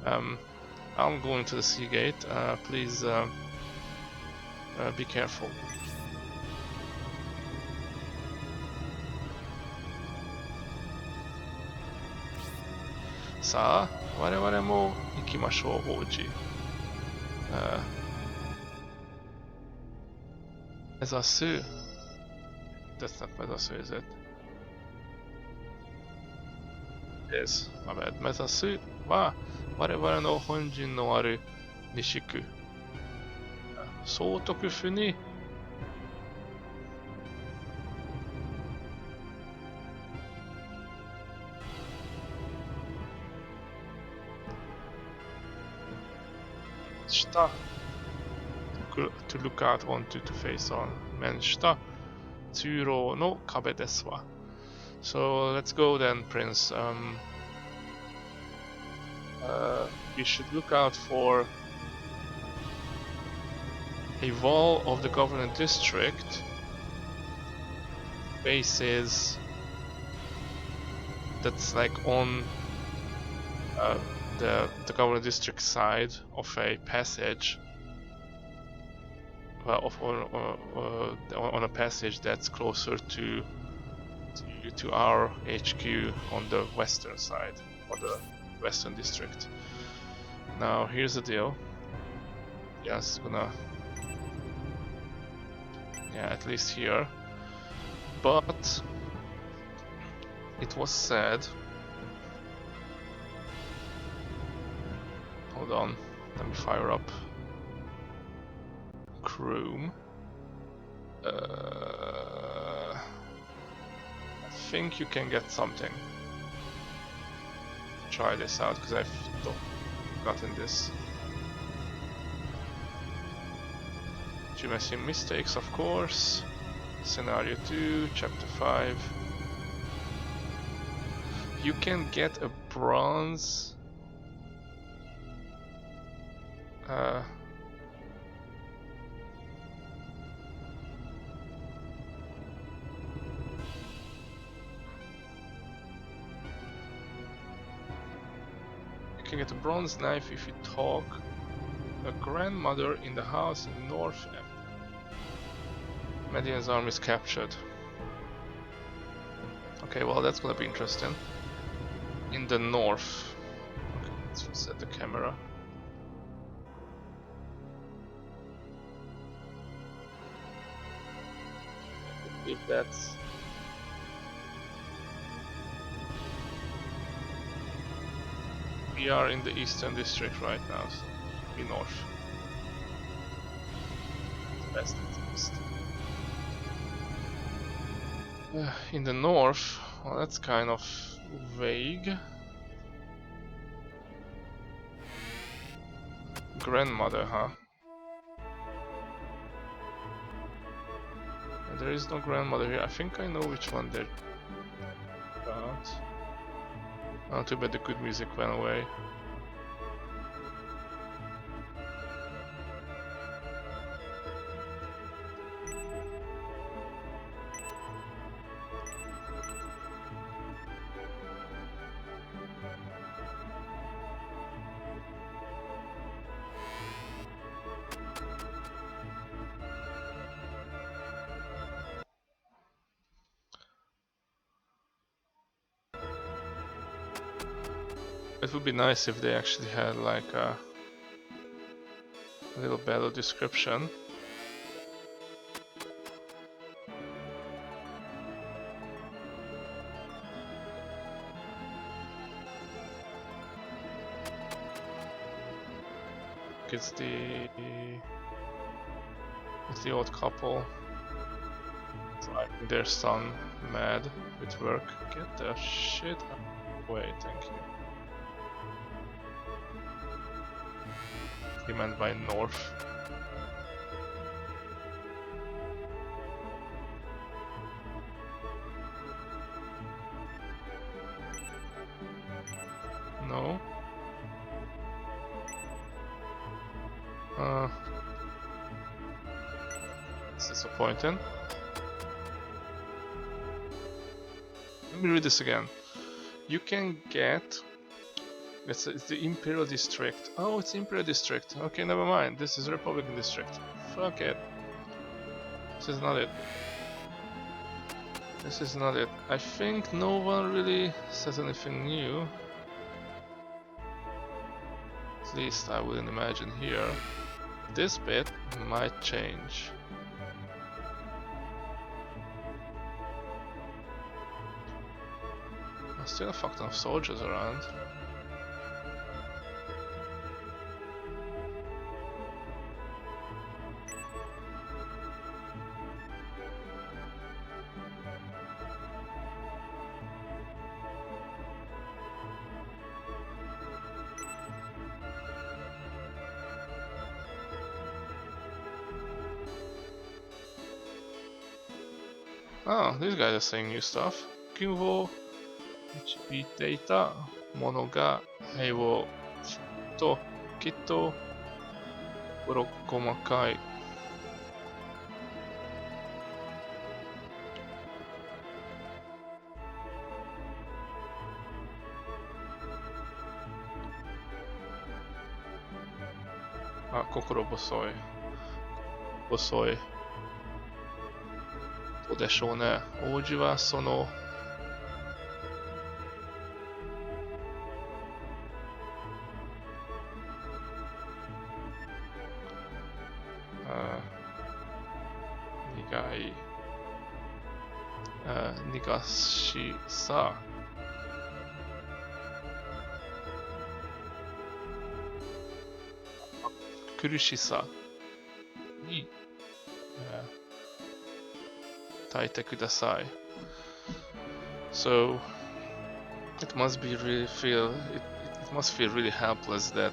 I'm going to the sea gate. Please be careful. さあ、我々も行きましょう、王子。目指す。That's not 目指す、is it? Yes, my bad. 目指すは、我々の本陣のある西区。総督府に下 to look out onto to face on 面した通路の壁ですわ。So let's go then, Prince. We should look out for a wall of the government district faces that's like on the government district side of a passage. Well, on a passage that's closer to our HQ on the western side, or the western district. Now here's the deal. Just gonna, yeah, at least here. But it was said. Hold on, let me fire up Chrome. I think you can get something. Try this out because I've gotten this. You may see mistakes, of course. Scenario 2, Chapter 5. You can get a bronze. You can get a bronze knife if you talk a grandmother in the house in North after Medion's army is captured. Okay, well that's gonna be interesting. In the north. Okay, let's reset the camera. If that's we are in the eastern district right now, so be north. Best at least. In the north, well, that's kind of vague. Grandmother, huh? There is no grandmother here. I think I know which one they're about. Oh, too bad the good music went away. It would be nice if they actually had like a little battle description. It's the old couple driving their son mad with work. Get the shit away, thank you. He meant by north. No. It's disappointing. Let me read this again. You can get... It's the Imperial District. Oh, it's Imperial District. Okay, never mind. This is Republican District. Fuck it. This is not it. This is not it. I think no one really says anything new. least I wouldn't imagine here. This bit might change. There's still a fuck ton of soldiers around. Oh, these guys are saying new stuff. 軍を導いていたものが兵をきっと細かい。あ、心細い。細い。どうでしょうね。王子はその苦しさ苦しさに耐えてください。So it must be really feel it must feel really helpless that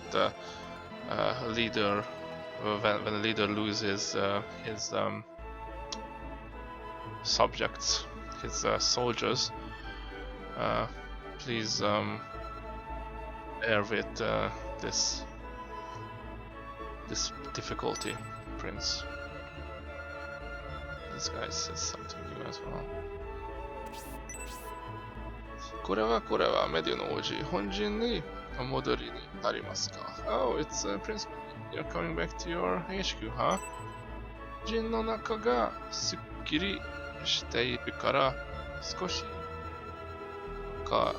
a leader when a leader loses his subjects, his soldiers. Please bear with this difficulty, Prince. This guy says something new as well. これはメディアの王子、本陣にお戻りになりますか？ Oh, it's Prince. You're coming back to your HQ, huh? 陣の中がすっきりしているから少し驚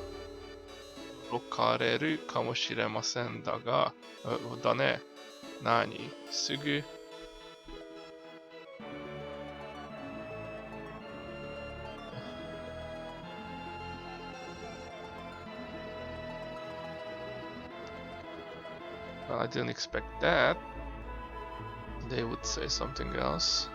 かれるかもしれませんだが、だね。何？すぐI didn't expect that. They would say something else.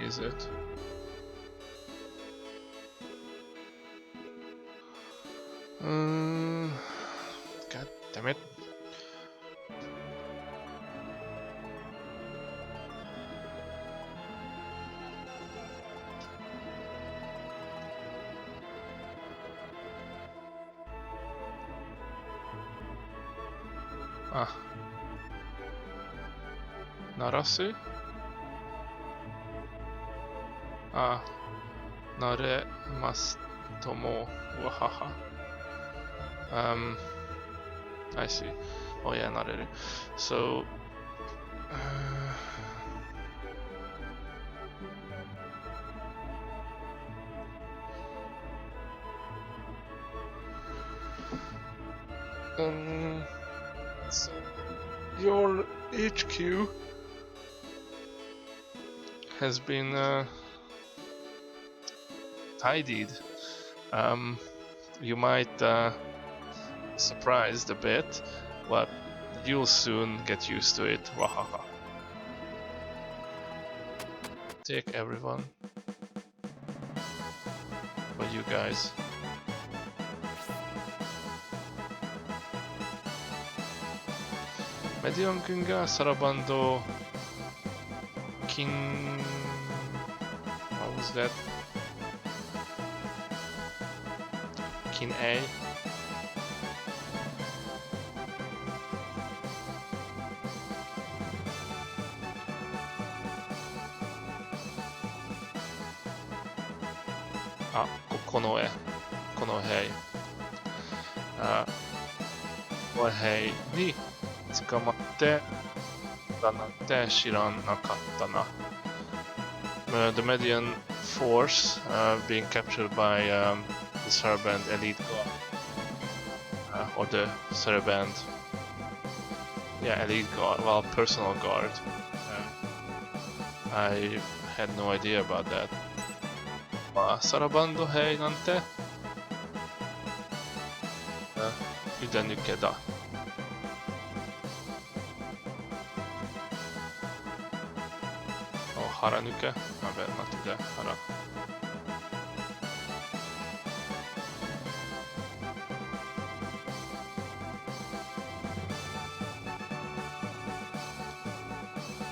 Is it? God damn it. Ah. Narasu? Ah, nare mas tomo wahaha. I see. Oh yeah, nareru. So, so your HQ has been tidied. You might surprised a bit, but you'll soon get used to it. Wahaha. Take everyone. For you guys. Medion君がサラバンド金 What was that? 金 A あ、この絵、この塀、あ、この塀に捕まってだなんて知らなかったな。The Median force being captured by the Saraband elite guard, or the Saraband, yeah, elite guard, well, personal guard. I had no idea about that. まあ、サラバンド兵なんて、腕抜けだ。腹抜け？やべ、待って、腹。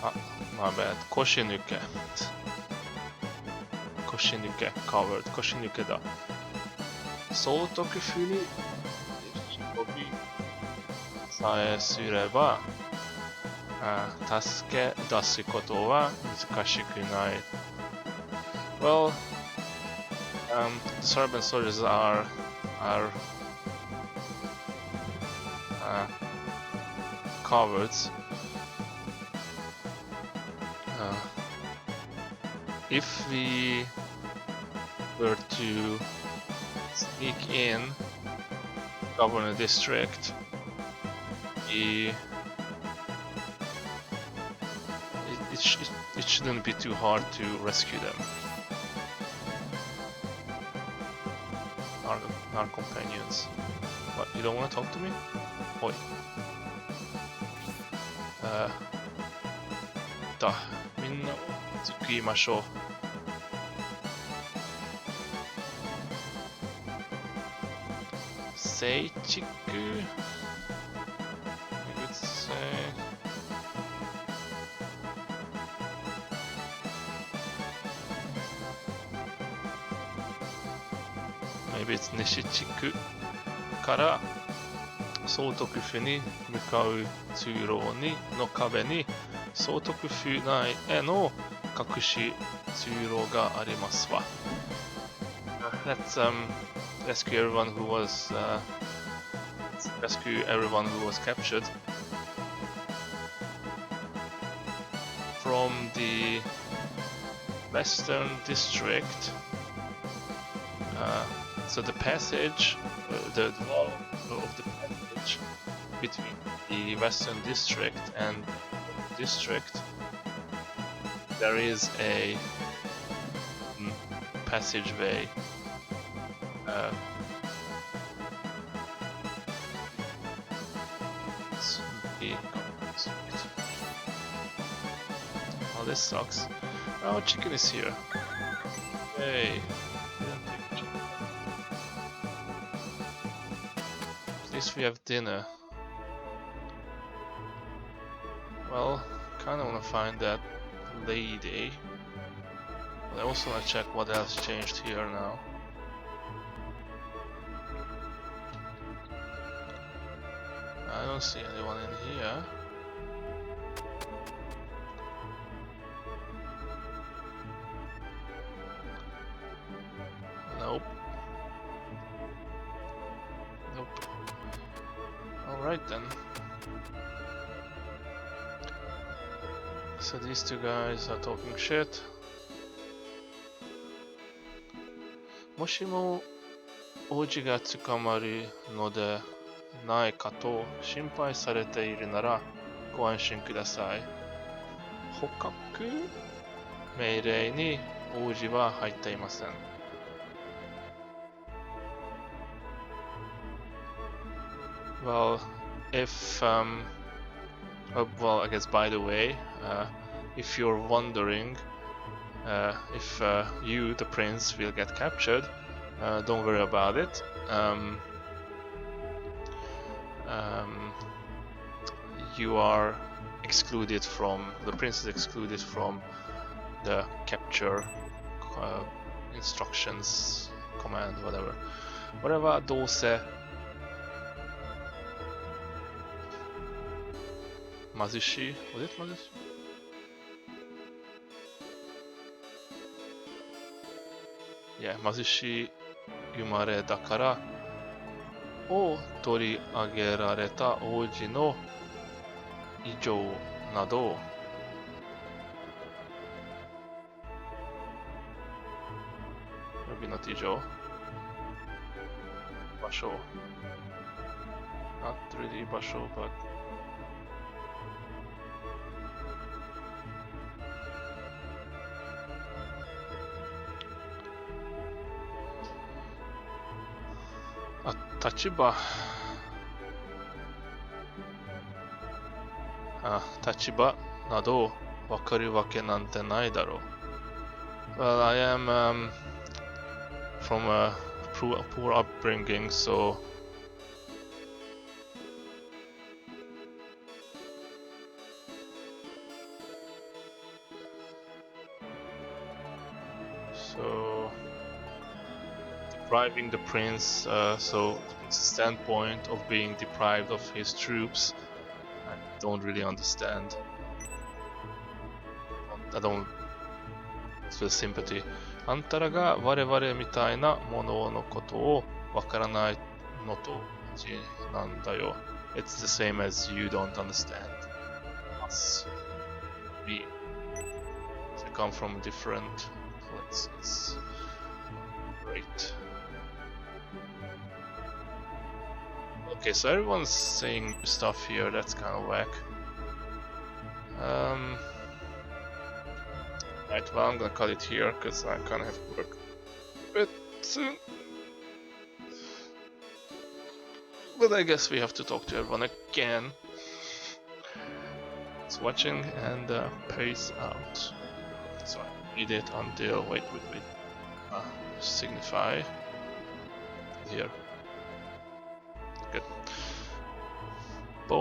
あ、まべ、腰抜け。腰抜け、covered、腰抜けだ。総督府に忍びさえすれば、助け出すことは難しくない。Well, the Saraband soldiers are cowards. If we were to sneak in governor district, it shouldn't be too hard to rescue them. Our companions. What, you don't want to talk to me? Oi. みんなを救いましょう。聖地区 I could say. Maybe it's 西地区から総督府に向かう通路の壁に総督府内への隠し通路がありますわ。Let's rescue everyone who was captured from the western district. So the passage, the wall of the passage between the western district and district, there is a passageway. Oh, this sucks. Oh, chicken is here. Hey. At least we have dinner. Well, kinda wanna find that lady. But I also wanna check what else changed here now. I don't see anyone in here. Nope. Nope. Alright then. So these two guys are talking shit. もしも王子が捕まるのでないかと心配されているならご安心ください。捕獲命令に王子は入っていません。Well, if well, I guess by the way, if you're wondering if you, the prince, will get captured, don't worry about it. You are excluded from, the prince is excluded from the capture instructions, command, whatever. Whatever, どうせ貧しい Was it 貧しい Yeah, 貧しい生まれだからを取り上げられた王子の異常など呼びの異常場所 not really 場所 but立場立場などわかるわけなんてないだろう。Well, I am from a poor upbringing, so depriving the prince, so it's a standpoint of being deprived of his troops. I don't really understand. I don't feel sympathy. あんたらが我々みたいなもののことをわからないのと同じなんだよ。It's the same as you don't understand us. We come from different places. Great. Okay, so everyone's saying stuff here, that's kind of whack. Right, well, I'm gonna cut it here because I kind of have to work a bit soon. But I guess we have to talk to everyone again. It's watching and peace out. So I read it until wait. Signify here. Good.